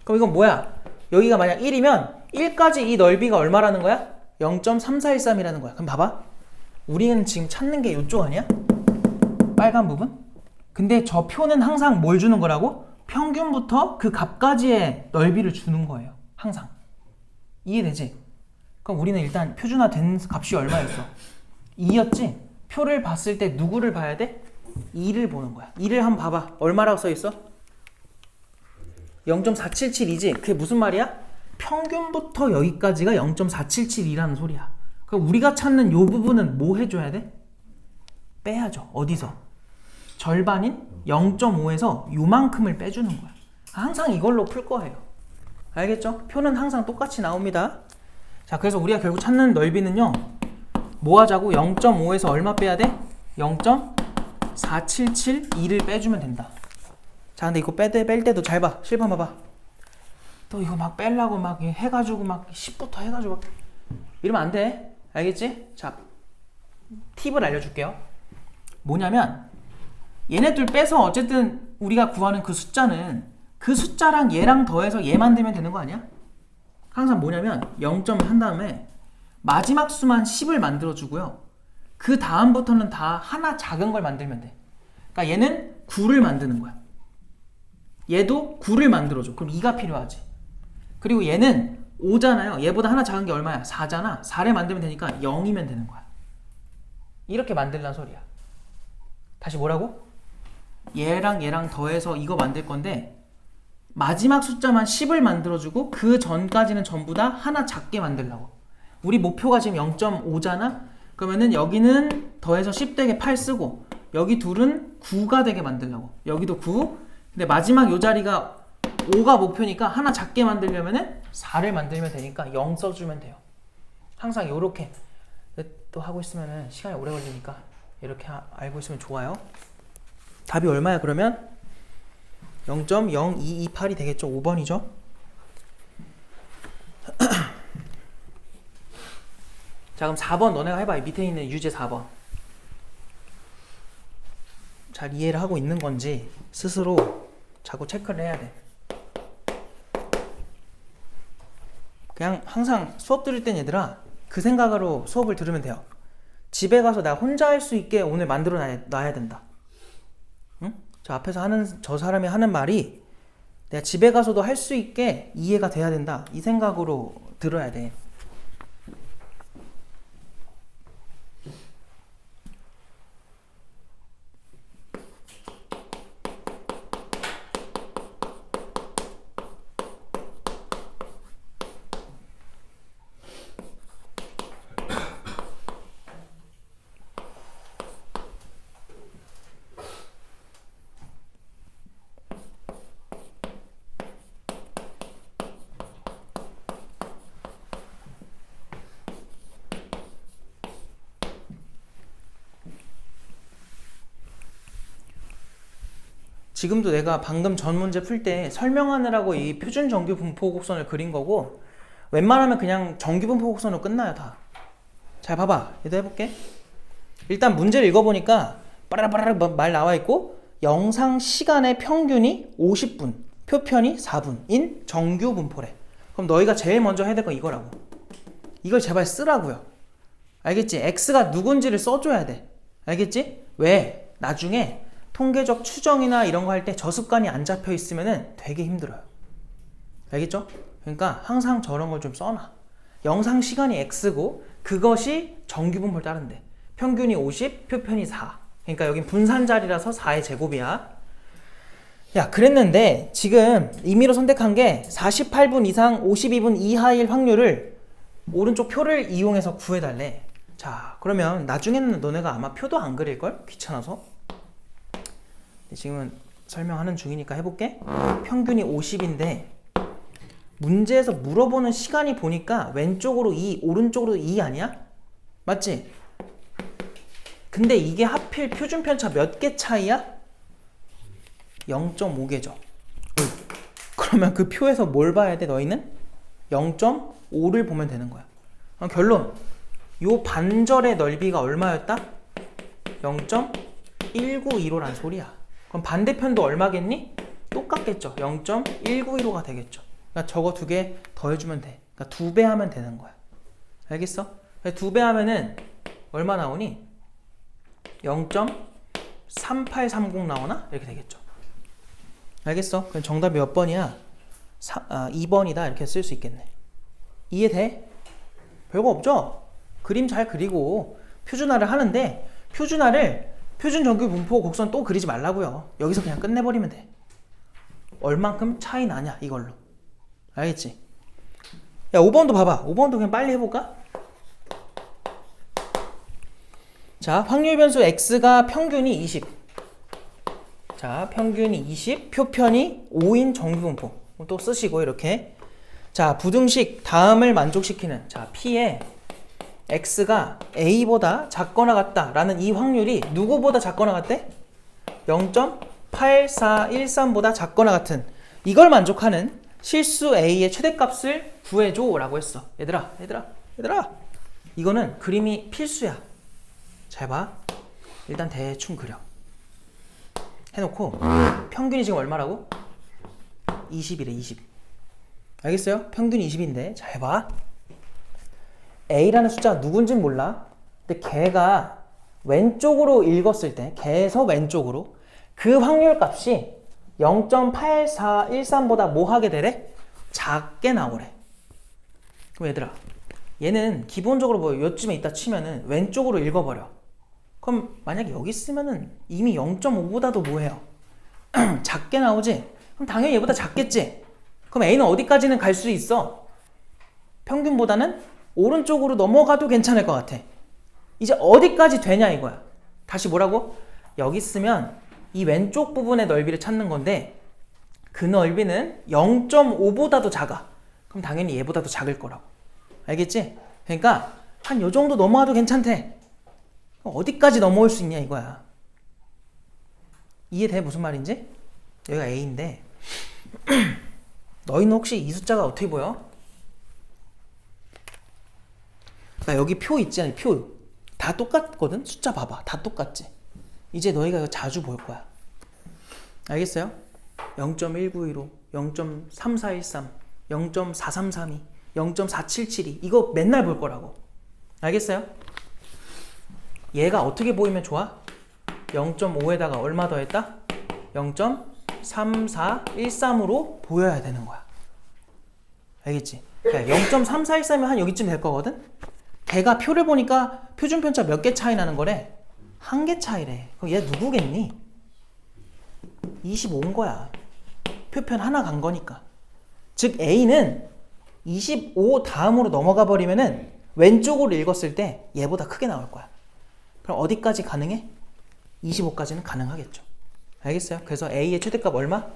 Speaker 1: 그럼 이건 뭐야? 여기가 만약 1이면 1까지 이 넓이가 얼마라는 거야? 0.3413이라는 거야. 그럼 봐봐. 우리는 지금 찾는 게 이쪽 아니야? 빨간 부분? 근데 저 표는 항상 뭘 주는 거라고? 평균부터 그 값까지의 넓이를 주는 거예요. 항상. 이해되지? 그럼 우리는 일단 표준화된 값이 얼마였어? 2였지? 표를 봤을 때 누구를 봐야 돼? 2를 보는 거야. 2를 한번 봐봐. 얼마라고 써있어? 0.477이지? 그게 무슨 말이야? 평균부터 여기까지가 0.477이라는 소리야. 그럼 우리가 찾는 요 부분은 뭐 해줘야 돼? 빼야죠. 어디서? 절반인 0.5에서 요만큼을 빼주는 거야. 항상 이걸로 풀 거예요. 알겠죠? 표는 항상 똑같이 나옵니다. 자, 그래서 우리가 결국 찾는 넓이는요, 뭐 하자고? 0.5에서 얼마 빼야 돼? 0.4772를 빼주면 된다. 자, 근데 이거 뺄 때도 잘 봐. 실판 봐봐. 또 이거 막 빼려고 막 해가지고 막 10부터 해가지고 막 이러면 안 돼. 알겠지? 자, 팁을 알려줄게요. 뭐냐면 얘네들 빼서 어쨌든 우리가 구하는 그 숫자는 그 숫자랑 얘랑 더해서 얘 만들면 되는 거 아니야? 항상 뭐냐면 0점 한 다음에 마지막 수만 10을 만들어주고요. 그 다음부터는 다 하나 작은 걸 만들면 돼. 그러니까 얘는 9를 만드는 거야. 얘도 9를 만들어줘. 그럼 2가 필요하지. 그리고 얘는 5잖아요. 얘보다 하나 작은 게 얼마야? 4잖아. 4를 만들면 되니까 0이면 되는 거야. 이렇게 만들란 소리야. 다시 뭐라고? 얘랑 얘랑 더해서 이거 만들 건데 마지막 숫자만 10을 만들어주고 그 전까지는 전부 다 하나 작게 만들려고. 우리 목표가 지금 0.5잖아? 그러면은 여기는 더해서 10 되게 8 쓰고 여기 둘은 9가 되게 만들려고. 여기도 9. 근데 마지막 요 자리가 5가 목표니까 하나 작게 만들려면은 4를 만들면 되니까 0 써주면 돼요. 항상 요렇게 또 하고 있으면은 시간이 오래 걸리니까 이렇게 알고 있으면 좋아요. 답이 얼마야 그러면? 0.0228이 되겠죠. 5번이죠. 자, 그럼 4번 너네가 해봐. 밑에 있는 유제 4번. 잘 이해를 하고 있는 건지 스스로 자꾸 체크를 해야 돼. 그냥 항상 수업 들을 땐 얘들아 그 생각으로 수업을 들으면 돼요. 집에 가서 나 혼자 할 수 있게 오늘 만들어 놔야 된다. 응? 저 앞에서 하는 저 사람이 하는 말이 내가 집에 가서도 할 수 있게 이해가 돼야 된다. 이 생각으로 들어야 돼. 지금도 내가 방금 전 문제 풀 때 설명하느라고 이 표준 정규 분포 곡선을 그린 거고 웬만하면 그냥 정규 분포 곡선으로 끝나요 다. 잘 봐봐. 얘도 해볼게. 일단 문제를 읽어보니까 빠라바라락 말 나와 있고 영상 시간의 평균이 50분, 표편이 4분인 정규 분포래. 그럼 너희가 제일 먼저 해야 될 건 이거라고. 이걸 제발 쓰라고요. 알겠지? x가 누군지를 써줘야 돼. 알겠지? 왜? 나중에 통계적 추정이나 이런 거 할 때 저 습관이 안 잡혀 있으면은 되게 힘들어요. 알겠죠? 그러니까 항상 저런 걸 좀 써놔. 영상 시간이 x고 그것이 정규 분포를 따른대. 평균이 50, 표편이 4. 그러니까 여긴 분산 자리라서 4의 제곱이야. 야, 그랬는데 지금 임의로 선택한 게 48분 이상 52분 이하일 확률을 오른쪽 표를 이용해서 구해달래. 자, 그러면 나중에는 너네가 아마 표도 안 그릴걸? 귀찮아서. 지금은 설명하는 중이니까 해볼게. 평균이 50인데 문제에서 물어보는 시간이 보니까 왼쪽으로 2, 오른쪽으로 2 아니야? 맞지? 근데 이게 하필 표준 편차 몇 개 차이야? 0.5개죠. 그러면 그 표에서 뭘 봐야 돼 너희는? 0.5를 보면 되는 거야. 그럼 결론, 요 반절의 넓이가 얼마였다? 0.1915란 소리야. 그럼 반대편도 얼마겠니? 똑같겠죠. 0.191호가 되겠죠. 그러니까 저거 두 개 더해주면 돼. 그러니까 2배 하면 되는 거야. 알겠어? 2배 하면은 얼마 나오니? 0.3830 나오나? 이렇게 되겠죠. 알겠어? 그럼 정답이 몇 번이야? 2번이다 이렇게 쓸 수 있겠네. 이해돼? 별거 없죠? 그림 잘 그리고 표준화를 하는데 표준화를 표준 정규 분포 곡선 또 그리지 말라고요. 여기서 그냥 끝내버리면 돼. 얼만큼 차이 나냐 이걸로. 알겠지? 야 5번도 봐봐. 5번도 그냥 빨리 해볼까? 자 확률 변수 x가 평균이 20. 자 평균이 20, 표편이 5인 정규 분포. 또 쓰시고 이렇게. 자 부등식 다음을 만족시키는 자 p에 x가 a보다 작거나 같다라는 이 확률이 누구보다 작거나 같대? 0.8413보다 작거나 같은 이걸 만족하는 실수 a의 최대값을 구해줘 라고 했어. 얘들아 이거는 그림이 필수야. 잘 봐. 일단 대충 그려 해놓고 평균이 지금 얼마라고? 20이래 20. 알겠어요? 평균이 20인데 잘 봐. A라는 숫자가 누군진 몰라. 근데 걔가 왼쪽으로 읽었을 때 걔에서 왼쪽으로 그 확률 값이 0.8413보다 뭐 하게 되래? 작게 나오래. 그럼 얘들아 얘는 기본적으로 뭐 요쯤에 있다 치면은 왼쪽으로 읽어버려. 그럼 만약에 여기 있으면은 이미 0.5보다도 뭐해요? 작게 나오지? 그럼 당연히 얘보다 작겠지? 그럼 A는 어디까지는 갈 수 있어? 평균보다는 오른쪽으로 넘어가도 괜찮을 것 같아. 이제 어디까지 되냐 이거야. 다시 뭐라고? 여기 있으면 이 왼쪽 부분의 넓이를 찾는 건데 그 넓이는 0.5보다도 작아. 그럼 당연히 얘보다도 작을 거라고. 알겠지? 그러니까 한 요 정도 넘어가도 괜찮대. 어디까지 넘어올 수 있냐 이거야. 이해돼 무슨 말인지? 여기가 A인데 너희는 혹시 이 숫자가 어떻게 보여? 그러니까 여기 표 있잖아. 표 다 똑같거든. 숫자 봐봐. 다 똑같지. 이제 너희가 이거 자주 볼 거야. 알겠어요? 0.1915, 0.3413, 0.4332, 0.4772 이거 맨날 볼 거라고. 알겠어요? 얘가 어떻게 보이면 좋아? 0.5에다가 얼마 더했다? 0.3413으로 보여야 되는 거야. 알겠지? 그러니까 0.3413이면 한 여기쯤 될 거거든? 걔가 표를 보니까 표준편차 몇 개 차이 나는 거래? 한 개 차이래. 그럼 얘 누구겠니? 25인 거야. 표편 하나 간 거니까. 즉 A는 25 다음으로 넘어가 버리면은 왼쪽으로 읽었을 때 얘보다 크게 나올 거야. 그럼 어디까지 가능해? 25까지는 가능하겠죠. 알겠어요? 그래서 A의 최대값 얼마?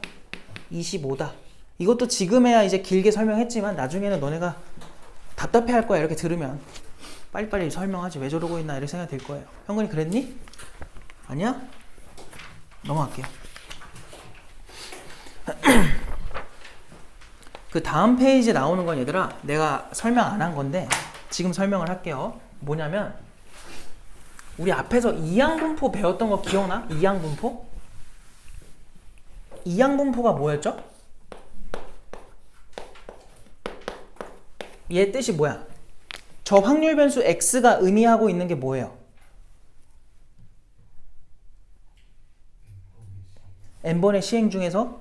Speaker 1: 25다. 이것도 지금에야 이제 길게 설명했지만 나중에는 너네가 답답해 할 거야. 이렇게 들으면 빨리빨리 설명하지 왜 저러고 있나 이렇게 생각이 들 거예요. 형근이 그랬니? 아니야? 넘어갈게요. 그 다음 페이지에 나오는 건 얘들아 내가 설명 안 한 건데 지금 설명을 할게요. 뭐냐면 우리 앞에서 이항분포 배웠던 거 기억나? 이항분포? 이항분포가 뭐였죠? 얘 뜻이 뭐야? 저 확률 변수 x가 의미하고 있는 게 뭐예요? n번의 시행 중에서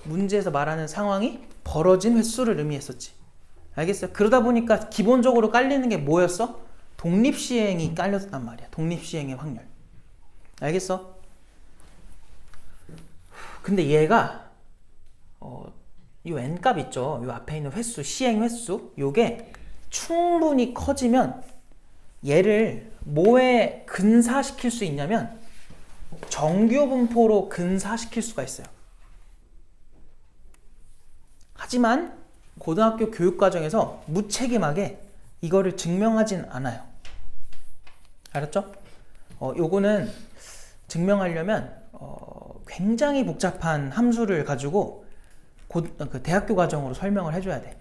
Speaker 1: 문제에서 말하는 상황이 벌어진 횟수를 의미했었지. 알겠어요? 그러다 보니까 기본적으로 깔리는 게 뭐였어? 독립시행이 깔렸단 말이야. 독립시행의 확률. 알겠어? 근데 얘가 이 n값 있죠? 이 앞에 있는 횟수, 시행 횟수 요게 충분히 커지면 얘를 뭐에 근사시킬 수 있냐면 정규 분포로 근사시킬 수가 있어요. 하지만 고등학교 교육과정에서 무책임하게 이거를 증명하진 않아요. 알았죠? 요거는 증명하려면 굉장히 복잡한 함수를 가지고 그 대학교 과정으로 설명을 해줘야 돼.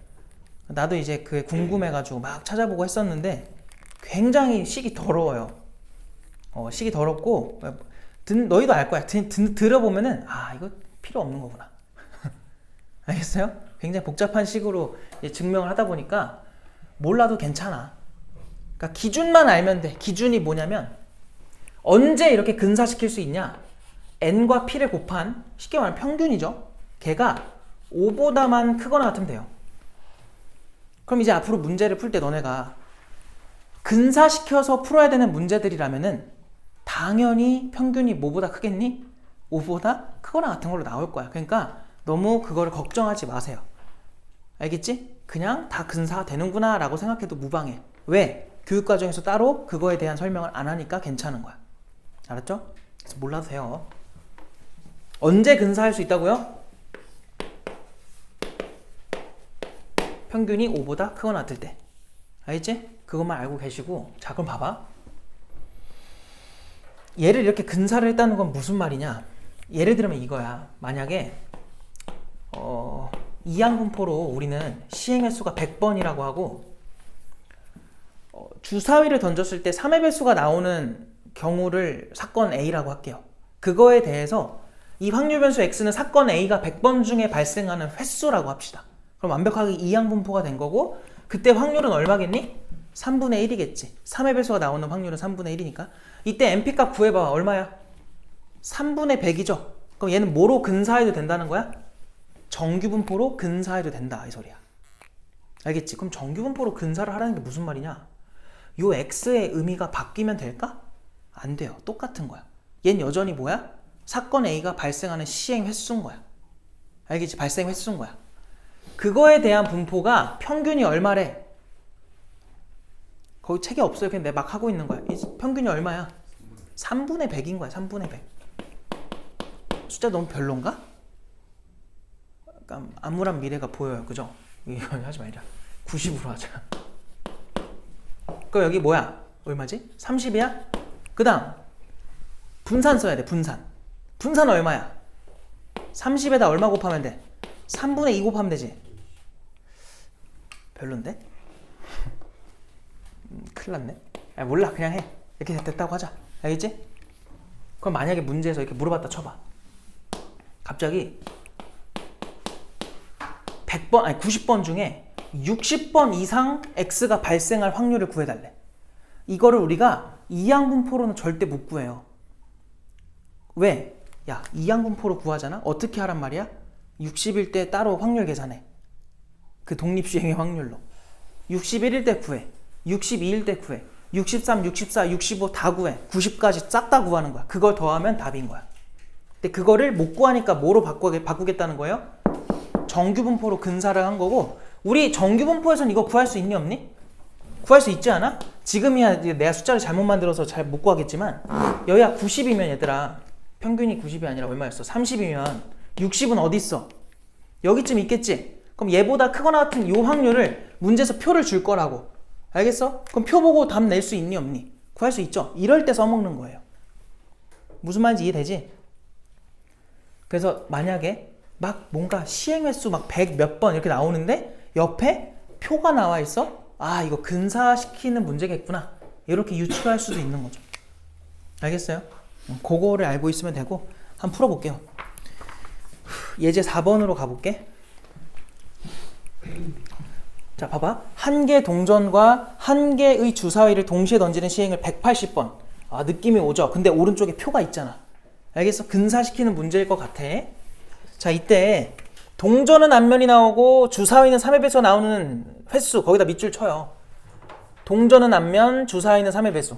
Speaker 1: 나도 이제 그게 궁금해가지고 막 찾아보고 했었는데 굉장히 식이 더러워요. 식이 더럽고 너희도 알 거야. 들어보면은 아 이거 필요 없는 거구나. 알겠어요? 굉장히 복잡한 식으로 증명을 하다 보니까 몰라도 괜찮아. 그러니까 기준만 알면 돼. 기준이 뭐냐면 언제 이렇게 근사시킬 수 있냐? n과 p를 곱한 쉽게 말하면 평균이죠. 걔가 5보다만 크거나 같으면 돼요. 그럼 이제 앞으로 문제를 풀 때 너네가 근사시켜서 풀어야 되는 문제들이라면은 당연히 평균이 뭐보다 크겠니? 5보다 크거나 같은 걸로 나올 거야. 그러니까 너무 그거를 걱정하지 마세요. 알겠지? 그냥 다 근사가 되는구나 라고 생각해도 무방해. 왜? 교육과정에서 따로 그거에 대한 설명을 안 하니까 괜찮은 거야. 알았죠? 그래서 몰라도 돼요. 언제 근사할 수 있다고요? 평균이 5보다 크거나 같을 때. 알겠지? 그것만 알고 계시고, 자 그럼 봐봐. 얘를 이렇게 근사를 했다는 건 무슨 말이냐? 예를 들면 이거야. 만약에 이항분포로 우리는 시행 횟수가 100번이라고 하고 주사위를 던졌을 때 3의 배수가 나오는 경우를 사건 A라고 할게요. 그거에 대해서 이 확률 변수 X는 사건 A가 100번 중에 발생하는 횟수라고 합시다. 그럼 완벽하게 이항분포가 된 거고, 그때 확률은 얼마겠니? 3분의 1이겠지. 3의 배수가 나오는 확률은 3분의 1이니까 이때 NP값 구해봐. 얼마야? 3분의 100이죠. 그럼 얘는 뭐로 근사해도 된다는 거야? 정규분포로 근사해도 된다 이 소리야. 알겠지? 그럼 정규분포로 근사를 하라는 게 무슨 말이냐? 요 X의 의미가 바뀌면 될까? 안 돼요. 똑같은 거야. 얘는 여전히 뭐야? 사건 A가 발생하는 시행 횟수인 거야. 알겠지? 발생 횟수인 거야. 그거에 대한 분포가 평균이 얼마래? 거기 책이 없어요. 그냥 내가 막 하고 있는 거야. 평균이 얼마야? 3분의 100인 거야. 3분의 100. 숫자 너무 별론가? 약간 암울한 미래가 보여요. 그죠? 이거 하지 말자. 90으로 하자. 그럼 여기 뭐야? 얼마지? 30이야? 그 다음 분산 써야 돼. 분산. 분산 얼마야? 30에다 얼마 곱하면 돼? 3분의 2 곱하면 되지. 별론데? 큰일 났네. 아, 몰라. 그냥 해. 이렇게 됐다고 하자. 알겠지? 그럼 만약에 문제에서 이렇게 물어봤다 쳐봐. 갑자기 100번, 아니 90번 중에 60번 이상 X가 발생할 확률을 구해달래. 이거를 우리가 이항분포로는 절대 못 구해요. 왜? 야, 이항분포로 구하잖아? 어떻게 하란 말이야? 60일 때 따로 확률 계산해. 그 독립주행의 확률로. 61일 때 구해. 62일 때 구해. 63, 64, 65 다 구해. 90까지 싹 다 구하는 거야. 그걸 더하면 답인 거야. 근데 그거를 못 구하니까 뭐로 바꾸겠다는 거예요? 정규분포로 근사를 한 거고, 우리 정규분포에서는 이거 구할 수 있니 없니? 구할 수 있지 않아? 지금이야 내가 숫자를 잘못 만들어서 잘 못 구하겠지만, 여기가 90이면 얘들아, 평균이 90이 아니라 얼마였어? 30이면 60은 어디 있어? 여기쯤 있겠지? 그럼 얘보다 크거나 같은 이 확률을 문제에서 표를 줄 거라고. 알겠어? 그럼 표 보고 답 낼 수 있니 없니? 구할 수 있죠? 이럴 때 써먹는 거예요. 무슨 말인지 이해되지? 그래서 만약에 막 뭔가 시행 횟수 막 100 몇 번 이렇게 나오는데 옆에 표가 나와 있어? 아, 이거 근사시키는 문제겠구나. 이렇게 유추할 수도 있는 거죠. 알겠어요? 그거를 알고 있으면 되고, 한번 풀어볼게요. 예제 4번으로 가볼게. 자, 봐봐. 한 개 동전과 한 개의 주사위를 동시에 던지는 시행을 180번. 아, 느낌이 오죠? 근데 오른쪽에 표가 있잖아. 알겠어? 근사시키는 문제일 것 같아. 자, 이때 동전은 앞면이 나오고 주사위는 3의 배수 나오는 횟수, 거기다 밑줄 쳐요. 동전은 앞면, 주사위는 3의 배수.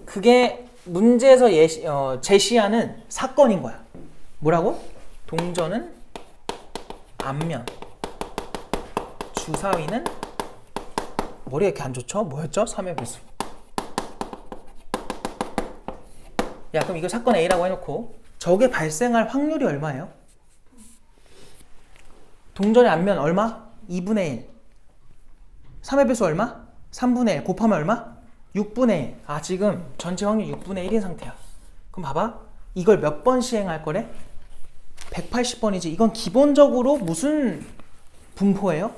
Speaker 1: 그게 문제에서 제시하는 사건인 거야. 뭐라고? 동전은 앞면, 주사위는 머리가 이렇게 안 좋죠? 뭐였죠? 3의 배수. 야, 그럼 이거 사건 A라고 해놓고 저게 발생할 확률이 얼마예요? 동전의 앞면 얼마? 2분의 1. 3의 배수 얼마? 3분의 1. 곱하면 얼마? 6분의 1. 아, 지금 전체 확률 6분의 1인 상태야. 그럼 봐봐. 이걸 몇 번 시행할 거래? 180번이지. 이건 기본적으로 무슨 분포예요?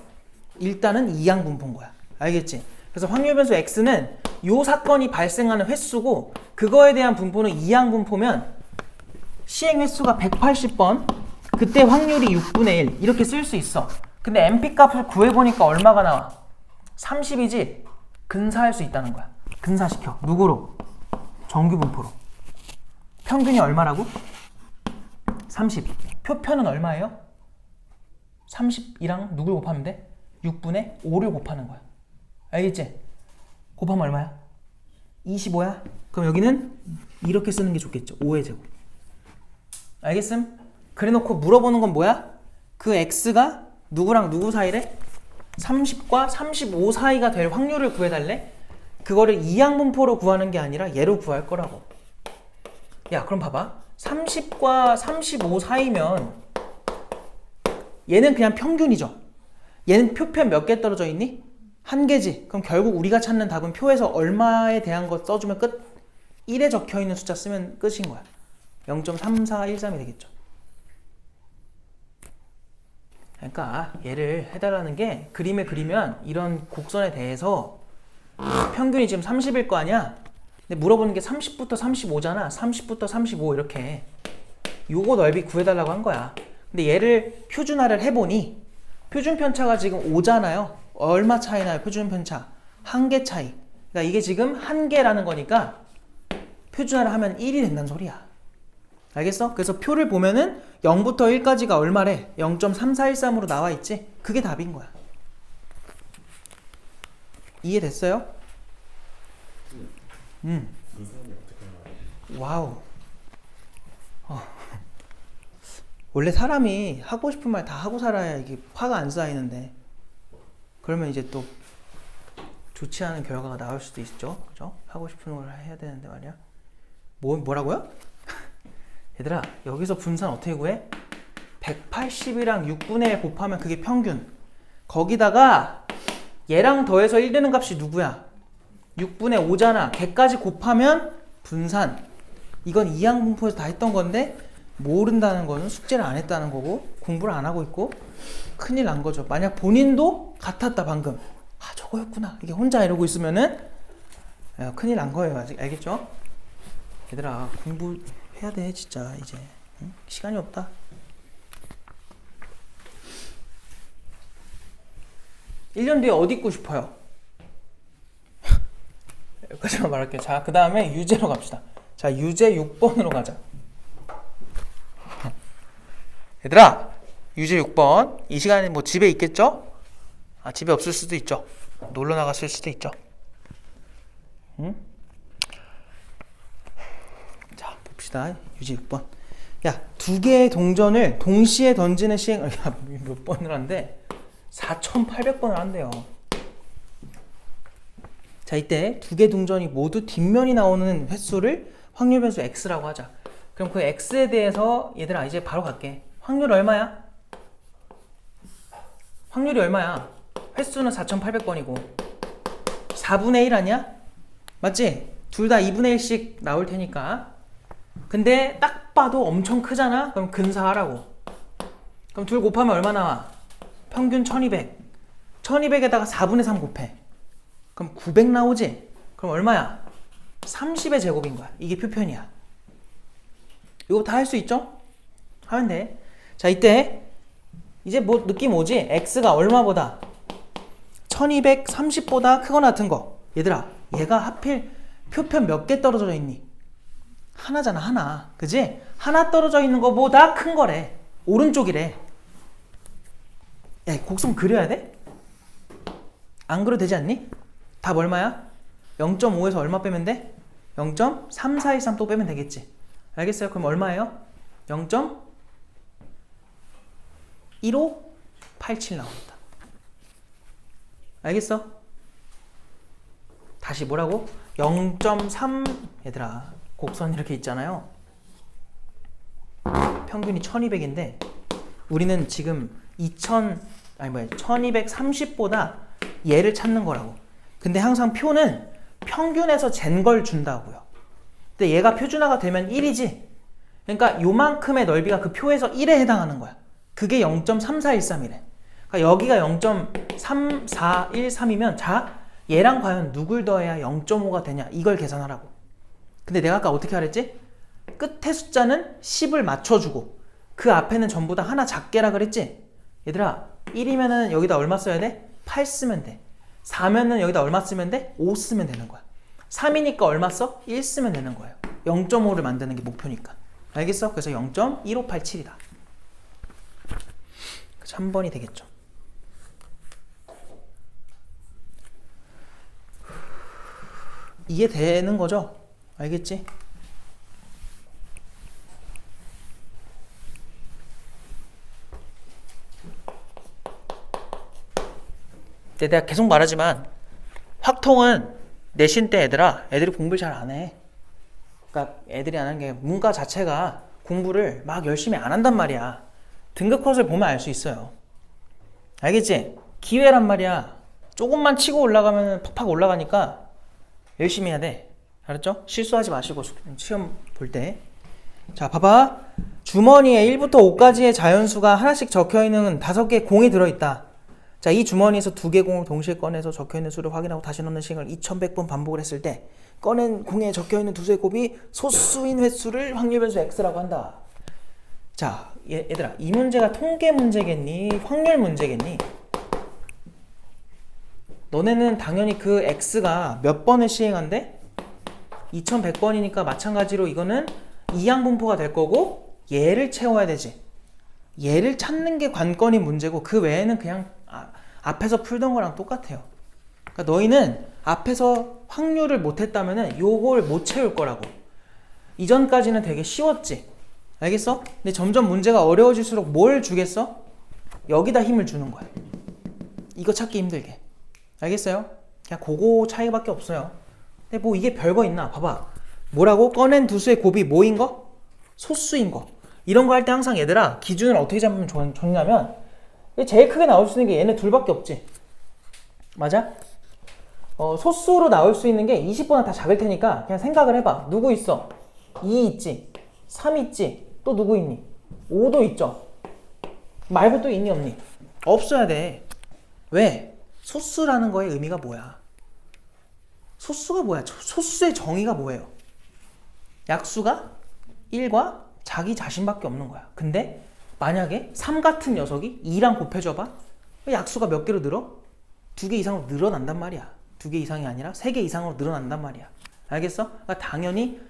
Speaker 1: 일단은 이항분포인 거야. 알겠지? 그래서 확률 변수 X는 요 사건이 발생하는 횟수고, 그거에 대한 분포는 이항분포면 시행 횟수가 180번, 그때 확률이 6분의 1 이렇게 쓸 수 있어. 근데 NP 값을 구해보니까 얼마가 나와? 30이지? 근사할 수 있다는 거야. 근사시켜. 누구로? 정규분포로. 평균이 얼마라고? 30. 표편은 얼마예요? 30이랑 누굴 곱하면 돼? 6분의 5를 곱하는 거야. 알겠지? 곱하면 얼마야? 25야? 그럼 여기는 이렇게 쓰는 게 좋겠죠. 5의 제곱. 알겠음? 그래 놓고 물어보는 건 뭐야? 그 x가 누구랑 누구 사이래? 30과 35 사이가 될 확률을 구해달래? 그거를 이항분포로 구하는 게 아니라 얘로 구할 거라고. 야, 그럼 봐봐. 30과 35 사이면 얘는 그냥 평균이죠. 얘는 표편 몇 개 떨어져 있니? 한 개지. 그럼 결국 우리가 찾는 답은 표에서 얼마에 대한 거 써주면 끝? 1에 적혀있는 숫자 쓰면 끝인 거야. 0.3413이 되겠죠. 그러니까 얘를 해달라는 게 그림에 그리면 이런 곡선에 대해서 평균이 지금 30일 거 아니야? 근데 물어보는 게 30부터 35잖아. 30부터 35 이렇게 요거 넓이 구해달라고 한 거야. 근데 얘를 표준화를 해보니 표준 편차가 지금 5잖아요. 얼마 차이 나요? 표준 편차 1개 차이. 그러니까 이게 지금 1개라는 거니까 표준화를 하면 1이 된다는 소리야. 알겠어? 그래서 표를 보면은 0부터 1까지가 얼마래? 0.3413으로 나와 있지? 그게 답인 거야. 이해됐어요? 와우. 원래 사람이 하고 싶은 말 다 하고 살아야 이게 화가 안 쌓이는데, 그러면 이제 또 좋지 않은 결과가 나올 수도 있죠. 그죠? 하고 싶은 걸 해야 되는데 말이야. 뭐라고요? 얘들아, 여기서 분산 어떻게 구해? 180이랑 6분의 1 곱하면 그게 평균. 거기다가 얘랑 더해서 1 되는 값이 누구야? 6분의 5잖아. 걔까지 곱하면 분산. 이건 이항분포에서 다 했던 건데 모른다는 거는 숙제를 안 했다는 거고 공부를 안 하고 있고 큰일 난 거죠. 만약 본인도 같았다 방금. 아, 저거였구나. 이게 혼자 이러고 있으면은 큰일 난 거예요. 아직 알겠죠? 얘들아, 공부해야 돼 진짜 이제. 응? 시간이 없다. (1년) 뒤에 어디 있고 싶어요? 여기까지만 말할게요. 자, 그 다음에 유제로 갑시다. 자, 유제 6번으로 가자. 얘들아, 유제 6번. 이 시간에 뭐 집에 있겠죠? 아, 집에 없을 수도 있죠. 놀러 나갔을 수도 있죠. 응? 자, 봅시다. 유제 6번. 야, 두 개의 동전을 동시에 던지는 시행. 야, 몇 번을 한대? 4,800번을 한대요. 자, 이때 두 개 동전이 모두 뒷면이 나오는 횟수를 확률 변수 x라고 하자. 그럼 그 x에 대해서 얘들아 이제 바로 갈게. 확률 얼마야? 확률이 얼마야? 횟수는 4,800번이고 4분의 1 아니야? 맞지? 둘 다 2분의 1씩 나올 테니까. 근데 딱 봐도 엄청 크잖아? 그럼 근사하라고. 그럼 둘 곱하면 얼마 나와? 평균 1200. 1200에다가 4분의 3 곱해. 그럼 900 나오지? 그럼 얼마야? 30의 제곱인 거야. 이게 표편이야. 이거 다 할 수 있죠? 하면 돼. 자, 이때 이제 뭐 느낌 오지? x가 얼마보다? 1230보다 크거나 같은 거. 얘들아, 얘가 하필 표편 몇 개 떨어져 있니? 하나잖아, 하나. 그지? 하나 떨어져 있는 거보다 큰 거래. 오른쪽이래. 야, 곡선 그려야 돼? 안 그려도 되지 않니? 답 얼마야? 0.5에서 얼마 빼면 돼? 0.3413 또 빼면 되겠지. 알겠어요? 그럼 얼마예요? 0.1587 나옵니다. 알겠어? 다시 뭐라고? 0.3 얘들아, 곡선 이렇게 있잖아요. 평균이 1200인데 우리는 지금 1230보다 얘를 찾는 거라고. 근데 항상 표는 평균에서 잰 걸 준다고요. 근데 얘가 표준화가 되면 1이지. 그러니까 요만큼의 넓이가 그 표에서 1에 해당하는 거야. 그게 0.3413이래. 그러니까 여기가 0.3413이면 자, 얘랑 과연 누굴 더해야 0.5가 되냐, 이걸 계산하라고. 근데 내가 아까 어떻게 하랬지? 끝에 숫자는 10을 맞춰주고 그 앞에는 전부 다 하나 작게라 그랬지? 얘들아, 1이면은 여기다 얼마 써야 돼? 8 쓰면 돼. 4면은 여기다 얼마 쓰면 돼? 5 쓰면 되는 거야. 3이니까 얼마 써? 1 쓰면 되는 거예요. 0.5를 만드는 게 목표니까. 알겠어? 그래서 0.1587이다. 3번이 되겠죠. 이해되는 거죠? 알겠지? 근데 내가 계속 말하지만 확통은 내신 때 애들이 공부를 잘 안 해. 그러니까 애들이 안 하는 게 문과 자체가 공부를 막 열심히 안 한단 말이야. 등급 컷을 보면 알 수 있어요. 알겠지? 기회란 말이야. 조금만 치고 올라가면 팍팍 올라가니까 열심히 해야 돼. 알았죠? 실수하지 마시고 시험 볼 때. 자, 봐봐. 주머니에 1부터 5까지의 자연수가 하나씩 적혀있는 5개의 공이 들어있다. 자, 이 주머니에서 2개 공을 동시에 꺼내서 적혀있는 수를 확인하고 다시 넣는 시간을 2100번 반복을 했을 때 꺼낸 공에 적혀있는 두 수의 곱이 소수인 횟수를 확률 변수 x라고 한다. 자, 얘들아, 이 문제가 통계 문제겠니? 확률 문제겠니? 너네는 당연히 그 x가 몇 번을 시행한대? 2100번이니까 마찬가지로 이거는 이항 분포가 될 거고 얘를 채워야 되지. 얘를 찾는 게 관건이 문제고 그 외에는 그냥 앞에서 풀던 거랑 똑같아요. 그러니까 너희는 앞에서 확률을 못했다면은 요걸 못 채울 거라고. 이전까지는 되게 쉬웠지. 알겠어? 근데 점점 문제가 어려워질수록 뭘 주겠어? 여기다 힘을 주는 거야. 이거 찾기 힘들게. 알겠어요? 그냥 그거 차이밖에 없어요. 근데 뭐 이게 별거 있나? 봐봐. 뭐라고? 꺼낸 두 수의 곱이 뭐인 거? 소수인 거. 이런 거 할 때 항상 얘들아 기준을 어떻게 잡으면 좋냐면 제일 크게 나올 수 있는 게 얘네 둘밖에 없지. 맞아? 소수로 나올 수 있는 게 20보다 다 작을 테니까 그냥 생각을 해봐. 누구 있어? 2 있지? 3 있지? 또 누구 있니? 5도 있죠? 말고 또 있니 없니? 없어야 돼. 왜? 소수라는 거의 의미가 뭐야? 소수가 뭐야? 소수의 정의가 뭐예요? 약수가 1과 자기 자신밖에 없는 거야. 근데 만약에 3 같은 녀석이 2랑 곱해줘봐. 약수가 몇 개로 늘어? 2개 이상으로 늘어난단 말이야. 2개 이상이 아니라 3개 이상으로 늘어난단 말이야. 알겠어? 그러니까 당연히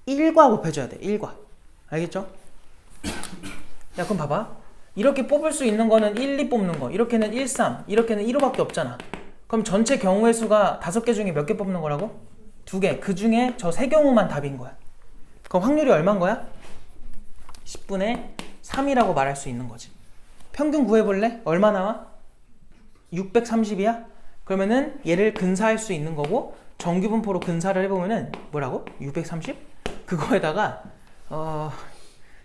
Speaker 1: 1과 곱해줘야 돼. 1과. 알겠죠? 야, 그럼 봐봐. 이렇게 뽑을 수 있는 거는 1, 2 뽑는 거. 이렇게는 1, 3. 이렇게는 1호밖에 없잖아. 그럼 전체 경우의 수가 5개 중에 몇 개 뽑는 거라고? 2개. 그 중에 저 3경우만 답인 거야. 그럼 확률이 얼마인 거야? 10분의 3이라고 말할 수 있는 거지. 평균 구해볼래? 얼마 나와? 630이야? 그러면은 얘를 근사할 수 있는 거고 정규분포로 근사를 해보면은 뭐라고? 630? 그거에다가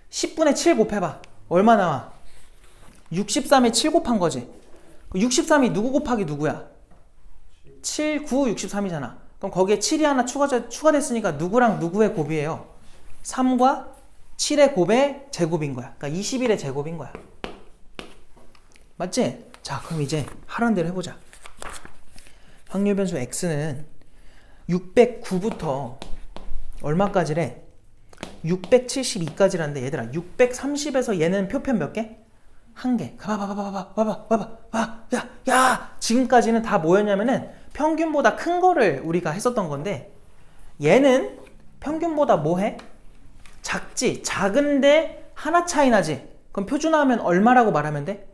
Speaker 1: 10분의 7 곱해봐. 얼마 나와? 63에 7 곱한 거지. 63이 누구 곱하기 누구야? 7, 9, 63이잖아. 그럼 거기에 7이 하나 추가됐으니까 누구랑 누구의 곱이에요? 3과 7의 곱의 제곱인 거야. 그러니까 21의 제곱인 거야. 맞지? 자, 그럼 이제 하라는 대로 해보자. 확률 변수 x는 609부터 얼마까지래? 672까지라는데 얘들아 630에서 얘는 표편 몇 개? 한 개. 봐봐. 야! 지금까지는 다 뭐였냐면은 평균보다 큰 거를 우리가 했었던 건데 얘는 평균보다 뭐 해? 작지? 작은데 하나 차이 나지? 그럼 표준화하면 얼마라고 말하면 돼?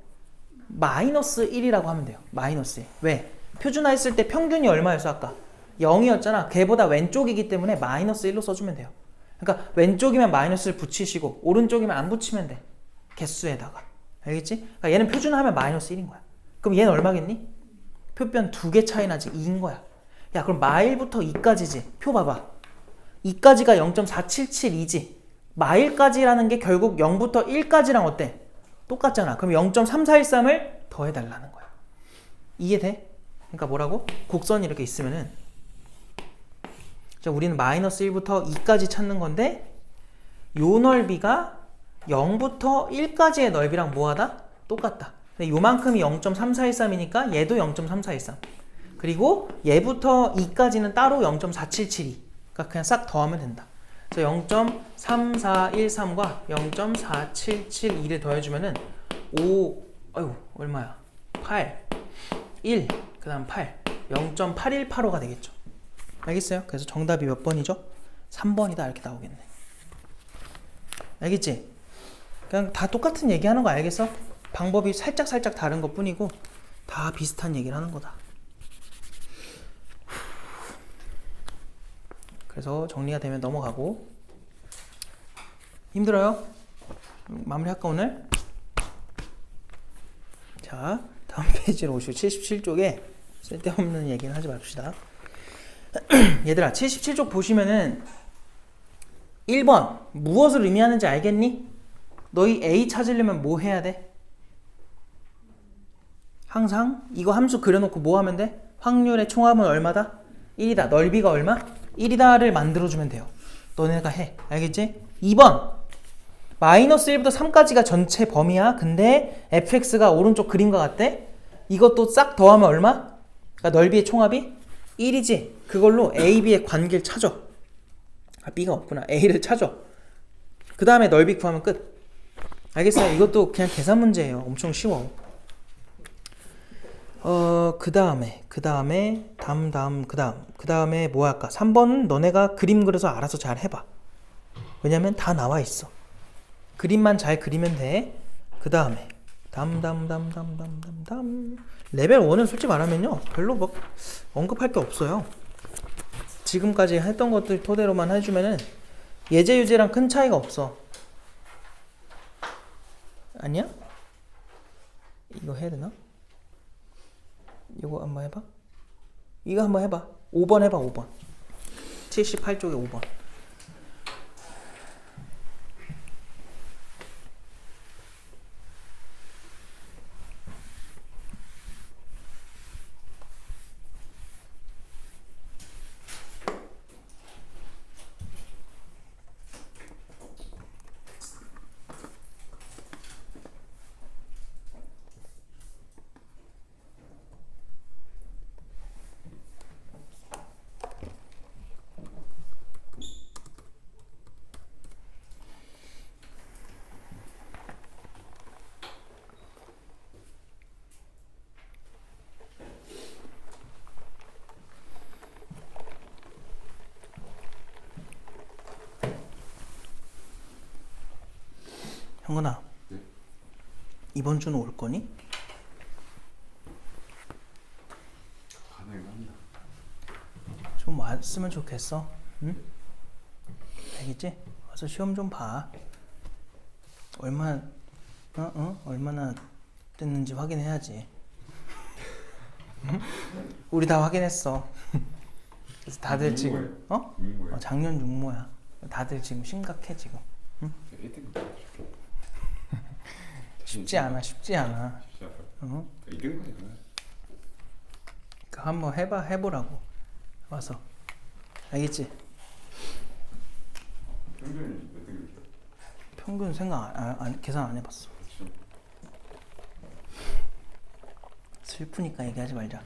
Speaker 1: 마이너스 1이라고 하면 돼요. 마이너스 1. 왜? 표준화했을 때 평균이 얼마였어 아까? 0이었잖아. 걔보다 왼쪽이기 때문에 마이너스 1로 써주면 돼요. 그러니까 왼쪽이면 마이너스를 붙이시고 오른쪽이면 안 붙이면 돼. 개수에다가. 알겠지? 그러니까 얘는 표준화하면 마이너스 1인 거야. 그럼 얘는 얼마겠니? 표변 2개 차이 나지. 2인 거야. 야, 그럼 마일부터 2까지지. 표 봐봐. 2까지가 0.4772지. 마일까지라는 게 결국 0부터 1까지랑 어때? 똑같잖아. 그럼 0.3413을 더해달라는 거야. 이해돼? 그러니까 뭐라고? 곡선이 이렇게 있으면은 자, 우리는 마이너스 1부터 2까지 찾는 건데 요 넓이가 0부터 1까지의 넓이랑 뭐하다? 똑같다. 근데 요만큼이 0.3413이니까 얘도 0.3413. 그리고 얘부터 2까지는 따로 0.4772. 그러니까 그냥 싹 더하면 된다. 그래서 0.3413과 0.4772를 더해주면은 5, 아유 얼마야? 8, 1, 그 다음 8, 0.8185가 되겠죠. 알겠어요? 그래서 정답이 몇 번이죠? 3번이다 이렇게 나오겠네. 알겠지? 그냥 다 똑같은 얘기하는 거 알겠어? 방법이 살짝 다른 것 뿐이고 다 비슷한 얘기를 하는 거다. 그래서 정리가 되면 넘어가고. 힘들어요? 마무리할까 오늘? 자, 다음 페이지로 오시고 77쪽에 쓸데없는 얘기는 하지 맙시다. 얘들아, 77쪽 보시면은 1번 무엇을 의미하는지 알겠니? 너희 A 찾으려면 뭐 해야 돼? 항상 이거 함수 그려놓고 뭐 하면 돼? 확률의 총합은 얼마다? 1이다. 넓이가 얼마? 1이다를 만들어주면 돼요. 너네가 해. 알겠지? 2번 마이너스 1부터 3까지가 전체 범위야. 근데 fx가 오른쪽 그림과 같대? 이것도 싹 더하면 얼마? 그러니까 넓이의 총합이 1이지. 그걸로 a, b의 관계를 찾아. 아, b가 없구나. a를 찾아. 그 다음에 넓이 구하면 끝. 알겠어요? 이것도 그냥 계산 문제예요. 엄청 쉬워. 그 다음에 뭐 할까? 3번은 너네가 그림 그려서 알아서 잘 해봐. 왜냐면 다 나와 있어. 그림만 잘 그리면 돼. 그 다음에 레벨 1은 솔직히 말하면요 별로 막 언급할 게 없어요. 지금까지 했던 것들 토대로만 해주면은 예제 유제랑 큰 차이가 없어. 아니야? 이거 해야 되나? 이거 한번 해봐. 이거 한번 해봐. 5번 해봐. 5번 78쪽에 5번. 형근아,
Speaker 2: 네?
Speaker 1: 이번 주는 올 거니?
Speaker 2: 가능합니다.
Speaker 1: 좀 왔으면 좋겠어. 응? 알겠지? 와서 시험 좀 봐. 얼마나 얼마나 됐는지 확인해야지. 응? 우리 다 확인했어. 그래서 다들 지금 작년 육모야. 다들 지금 심각해 지금. 응? 쉽지 않아. 어?
Speaker 2: 2등까지 가요.
Speaker 1: 그러니까 한번 해보라고 와서. 알겠지?
Speaker 2: 평균이 몇 등이죠?
Speaker 1: 평균 생각 계산 안 해봤어.
Speaker 2: 그렇죠.
Speaker 1: 슬프니까 얘기하지 말자.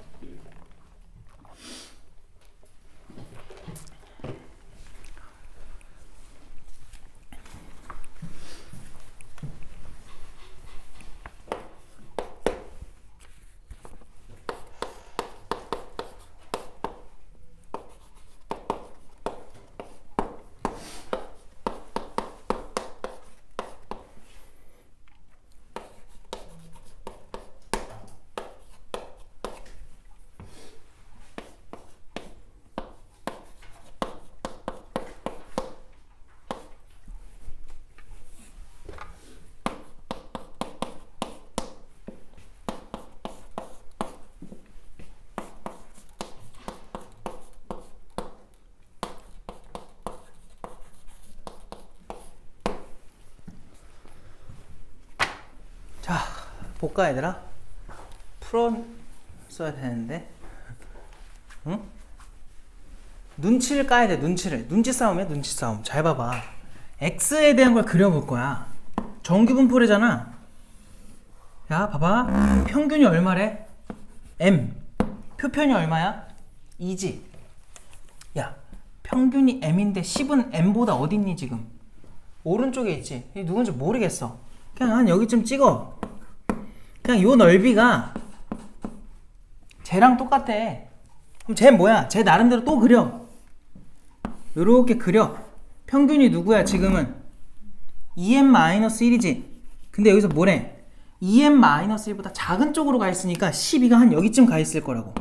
Speaker 1: 자, 볼까 얘들아? 풀었어야 되는데. 응? 눈치를 까야 돼. 눈치 싸움이야. 눈치 싸움. 잘 봐봐. x에 대한 걸 그려볼 거야. 정규분포래잖아. 야, 봐봐. 평균이 얼마래? m. 표편이 얼마야? 2지. 야, 평균이 m인데 10은 m보다 어딨니 지금? 오른쪽에 있지. 이 누군지 모르겠어. 그냥 한 여기쯤 찍어. 그냥 요 넓이가 쟤랑 똑같아. 그럼 쟤 뭐야? 쟤 나름대로 또 그려. 요렇게 그려. 평균이 누구야 지금은? 2m-1이지. 근데 여기서 뭐래? 2m-1보다 작은 쪽으로 가 있으니까 12가 한 여기쯤 가 있을 거라고.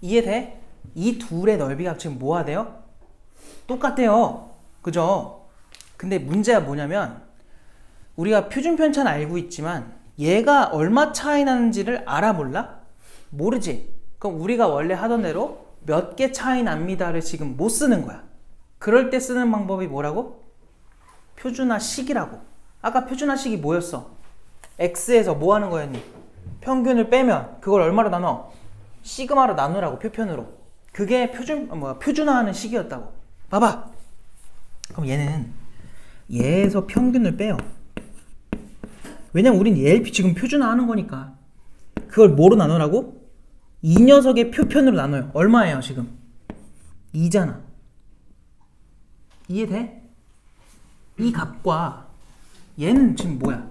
Speaker 1: 이해돼? 이 둘의 넓이가 지금 뭐가 돼요? 똑같대요. 그죠? 근데 문제가 뭐냐면 우리가 표준편차는 알고 있지만 얘가 얼마 차이 나는지를 알아 몰라? 모르지. 그럼 우리가 원래 하던 대로 몇 개 차이 납니다를 지금 못 쓰는 거야. 그럴 때 쓰는 방법이 뭐라고? 표준화식이라고. 아까 표준화식이 뭐였어? x에서 뭐 하는 거였니? 평균을 빼면 그걸 얼마로 나눠? 시그마로 나누라고, 표편으로. 그게 표준화하는 식이었다고. 봐봐. 그럼 얘는 얘에서 평균을 빼요. 왜냐면 우린 얘 지금 표준화하는 거니까. 그걸 뭐로 나누라고? 이 녀석의 표편으로 나눠요. 얼마예요 지금? 2잖아. 이해돼? 이 값과 얘는 지금 뭐야?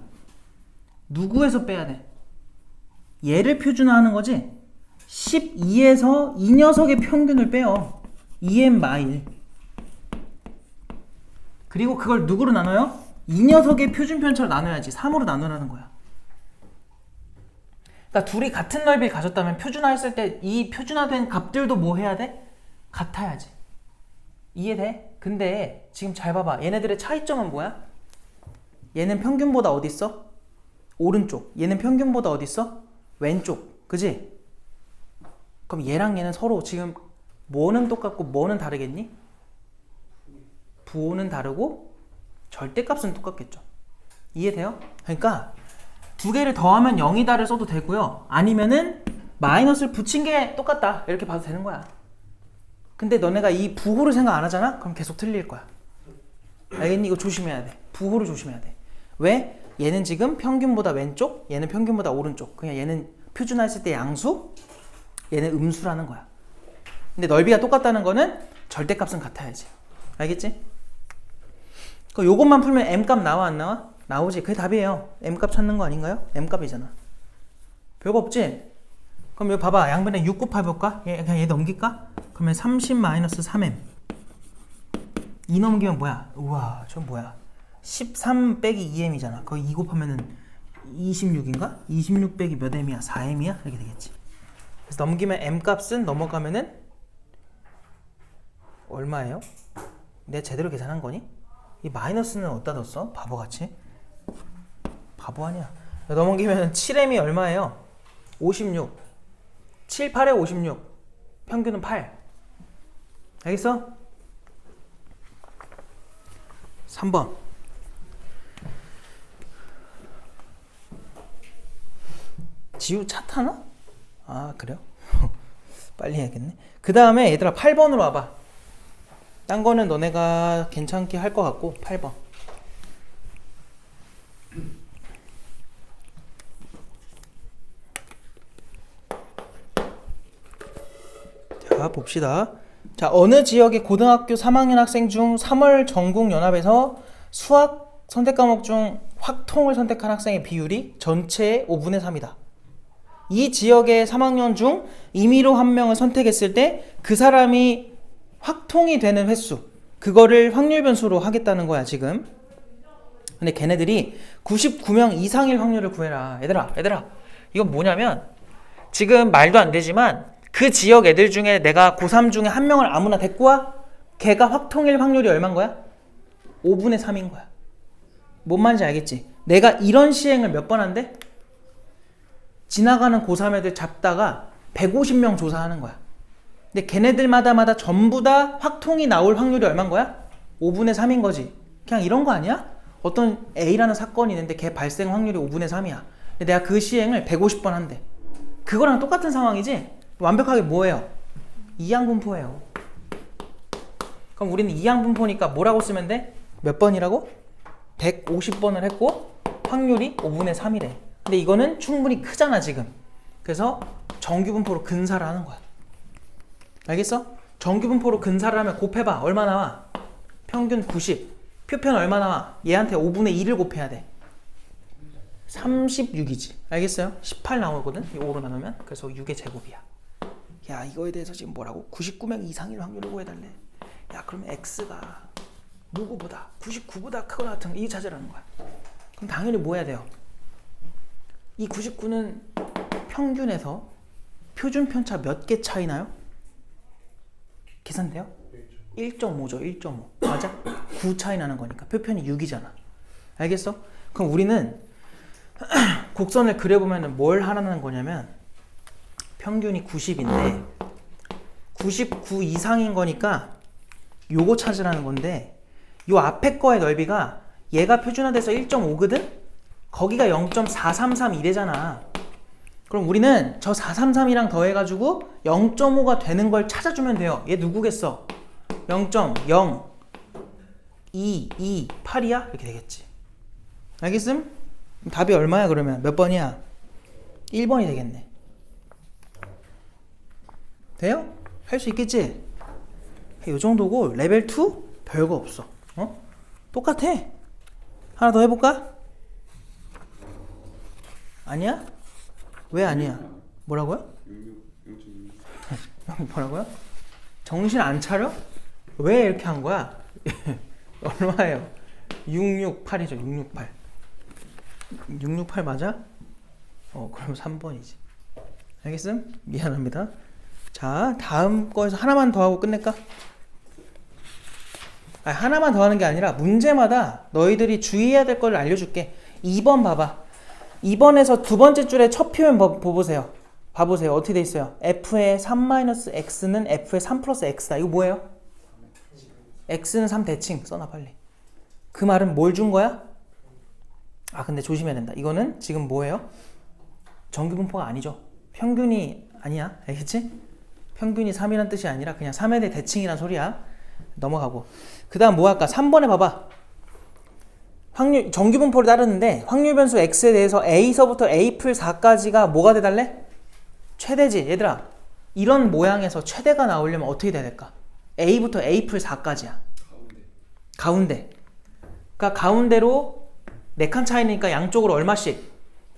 Speaker 1: 누구에서 빼야 돼? 얘를 표준화하는 거지? 12에서 이 녀석의 평균을 빼요. 2n 마일. 그리고 그걸 누구로 나눠요? 이 녀석의 표준편차로 나눠야지. 3으로 나누라는 거야. 그러니까 둘이 같은 넓이를 가졌다면 표준화했을 때 이 표준화된 값들도 뭐 해야 돼? 같아야지. 이해돼? 근데 지금 잘 봐봐. 얘네들의 차이점은 뭐야? 얘는 평균보다 어디 있어? 오른쪽. 얘는 평균보다 어디 있어? 왼쪽. 그지? 그럼 얘랑 얘는 서로 지금 뭐는 똑같고 뭐는 다르겠니? 부호는 다르고 절대값은 똑같겠죠. 이해돼요? 그러니까 두 개를 더하면 0이다를 써도 되고요. 아니면은 마이너스를 붙인 게 똑같다. 이렇게 봐도 되는 거야. 근데 너네가 이 부호를 생각 안 하잖아? 그럼 계속 틀릴 거야. 알겠니? 이거 조심해야 돼. 부호를 조심해야 돼. 왜? 얘는 지금 평균보다 왼쪽, 얘는 평균보다 오른쪽. 그냥 얘는 표준화했을 때 양수, 얘는 음수라는 거야. 근데 넓이가 똑같다는 거는 절대값은 같아야지. 알겠지? 그럼 요것만 풀면 m값 나와 안 나와? 나오지. 그게 답이에요. m값 찾는 거 아닌가요? m값이잖아. 별거 없지? 그럼 여기 봐봐. 양변에 6 곱해볼까? 그냥 얘 넘길까? 그러면 30-3m 2 넘기면 뭐야? 우와, 저 뭐야? 13 빼기 2m이잖아. 거기 2 곱하면은 26인가? 26 빼기 몇 m이야? 4m이야? 이렇게 되겠지. 그래서 넘기면 m값은 넘어가면은 얼마예요? 내가 제대로 계산한 거니? 이 마이너스는 어디다 넣었어? 바보같이? 바보 아니야. 넘어기면 7m이 얼마예요? 56. 7, 8에 56. 평균은 8. 알겠어? 3번. 지우 차 타나? 아, 그래요? 빨리 해야겠네. 그 다음에 얘들아 8번으로 와봐. 딴 거는 너네가 괜찮게 할 것 같고 8번. 자, 봅시다. 자, 어느 지역의 고등학교 3학년 학생 중 3월 전국연합에서 수학 선택 과목 중 확통을 선택한 학생의 비율이 전체의 5분의 3이다. 이 지역의 3학년 중 임의로 한 명을 선택했을 때 그 사람이 확통이 되는 횟수, 그거를 확률 변수로 하겠다는 거야 지금. 근데 걔네들이 99명 이상일 확률을 구해라. 얘들아 이건 뭐냐면 지금 말도 안 되지만 그 지역 애들 중에 내가 고3 중에 한 명을 아무나 데리고 와? 걔가 확통일 확률이 얼마인 거야? 5분의 3인 거야. 뭔 말인지 알겠지? 내가 이런 시행을 몇 번 한대? 지나가는 고3 애들 잡다가 150명 조사하는 거야. 근데 걔네들마다 전부 다 확통이 나올 확률이 얼마인 거야? 5분의 3인 거지. 그냥 이런 거 아니야? 어떤 A라는 사건이 있는데 걔 발생 확률이 5분의 3이야. 근데 내가 그 시행을 150번 한대. 그거랑 똑같은 상황이지? 완벽하게 뭐예요? 이항분포예요. 그럼 우리는 이항분포니까 뭐라고 쓰면 돼? 몇 번이라고? 150번을 했고 확률이 5분의 3이래. 근데 이거는 충분히 크잖아 지금. 그래서 정규분포로 근사를 하는 거야. 알겠어? 정규분포로 근사를 하면 곱해봐. 얼마 나와? 평균 90. 표편 얼마 나와? 얘한테 5분의 2를 곱해야 돼. 36이지. 알겠어요? 18 나오거든? 이 5로 나누면. 그래서 6의 제곱이야. 야, 이거에 대해서 지금 뭐라고? 99명 이상일 확률을 구해달래. 야, 그러면 x가 누구보다 99보다 크거나 같은 이 찾으라는 거야. 그럼 당연히 뭐 해야 돼요? 이 99는 평균에서 표준 편차 몇 개 차이 나요? 계산돼요? 1.5죠. 1.5 맞아? 9 차이 나는 거니까 표편이 6이잖아. 알겠어? 그럼 우리는 곡선을 그려보면 뭘 하라는 거냐면 평균이 90인데 99 이상인 거니까 요거 찾으라는 건데 요 앞에 거의 넓이가 얘가 표준화돼서 1.5거든? 거기가 0.433 이래잖아. 그럼 우리는 저 433이랑 더해가지고 0.5가 되는 걸 찾아주면 돼요. 얘 누구겠어? 0.0 2 8이야? 이렇게 되겠지. 알겠음? 답이 얼마야 그러면? 몇 번이야? 1번이 되겠네. 돼요? 할 수 있겠지? 이 정도고 레벨 2 별거 없어. 어? 똑같아. 하나 더 해볼까? 아니야? 왜 아니야? 뭐라고요?
Speaker 2: 0.6.
Speaker 1: 뭐라고요? 정신 안 차려? 왜 이렇게 한 거야? 얼마예요? 668이죠. 668. 668 맞아? 그럼 3번이지. 알겠음? 미안합니다. 자, 다음 거에서 하나만 더 하고 끝낼까? 하나만 더 하는 게 아니라 문제마다 너희들이 주의해야 될 걸 알려줄게. 2번 봐봐. 2번에서 두 번째 줄에 첫 표현 봐보세요. 봐보세요. 어떻게 돼 있어요? f의 3-x는 f의 3 플러스 x다. 이거 뭐예요? x는 3 대칭. 써놔 빨리. 그 말은 뭘 준 거야? 근데 조심해야 된다. 이거는 지금 뭐예요? 정규분포가 아니죠. 평균이 아니야. 알겠지? 평균이 3이란 뜻이 아니라 그냥 3에 대해 대칭이란 소리야. 넘어가고. 그 다음 뭐 할까? 3번에 봐봐. 확률, 정규분포를 따르는데 확률 변수 x에 대해서 a서부터 a 풀 4까지가 뭐가 돼달래? 최대지. 얘들아, 이런 모양에서 최대가 나오려면 어떻게 돼야 될까? a부터 a 풀 4까지야. 가운데. 그러니까 가운데로 4칸 차이니까 양쪽으로 얼마씩?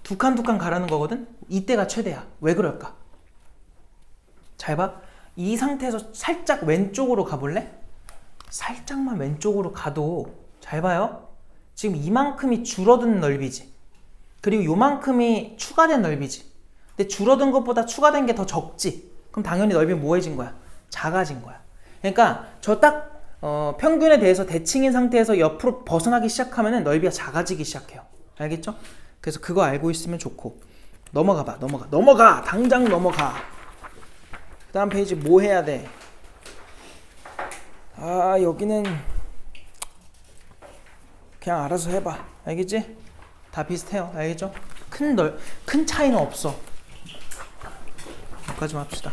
Speaker 1: 2칸 2칸 가라는 거거든? 이때가 최대야. 왜 그럴까? 잘 봐. 이 상태에서 살짝 왼쪽으로 가볼래? 살짝만 왼쪽으로 가도 잘 봐요. 지금 이만큼이 줄어든 넓이지. 그리고 요만큼이 추가된 넓이지. 근데 줄어든 것보다 추가된 게 더 적지. 그럼 당연히 넓이 뭐해진 거야? 작아진 거야. 그러니까 저 딱 평균에 대해서 대칭인 상태에서 옆으로 벗어나기 시작하면 넓이가 작아지기 시작해요. 알겠죠? 그래서 그거 알고 있으면 좋고. 넘어가 봐. 넘어가. 당장 넘어가. 그 다음 페이지 뭐 해야 돼? 여기는 그냥 알아서 해봐. 알겠지? 다 비슷해요. 알겠죠? 큰 차이는 없어. 여기까지만 합시다.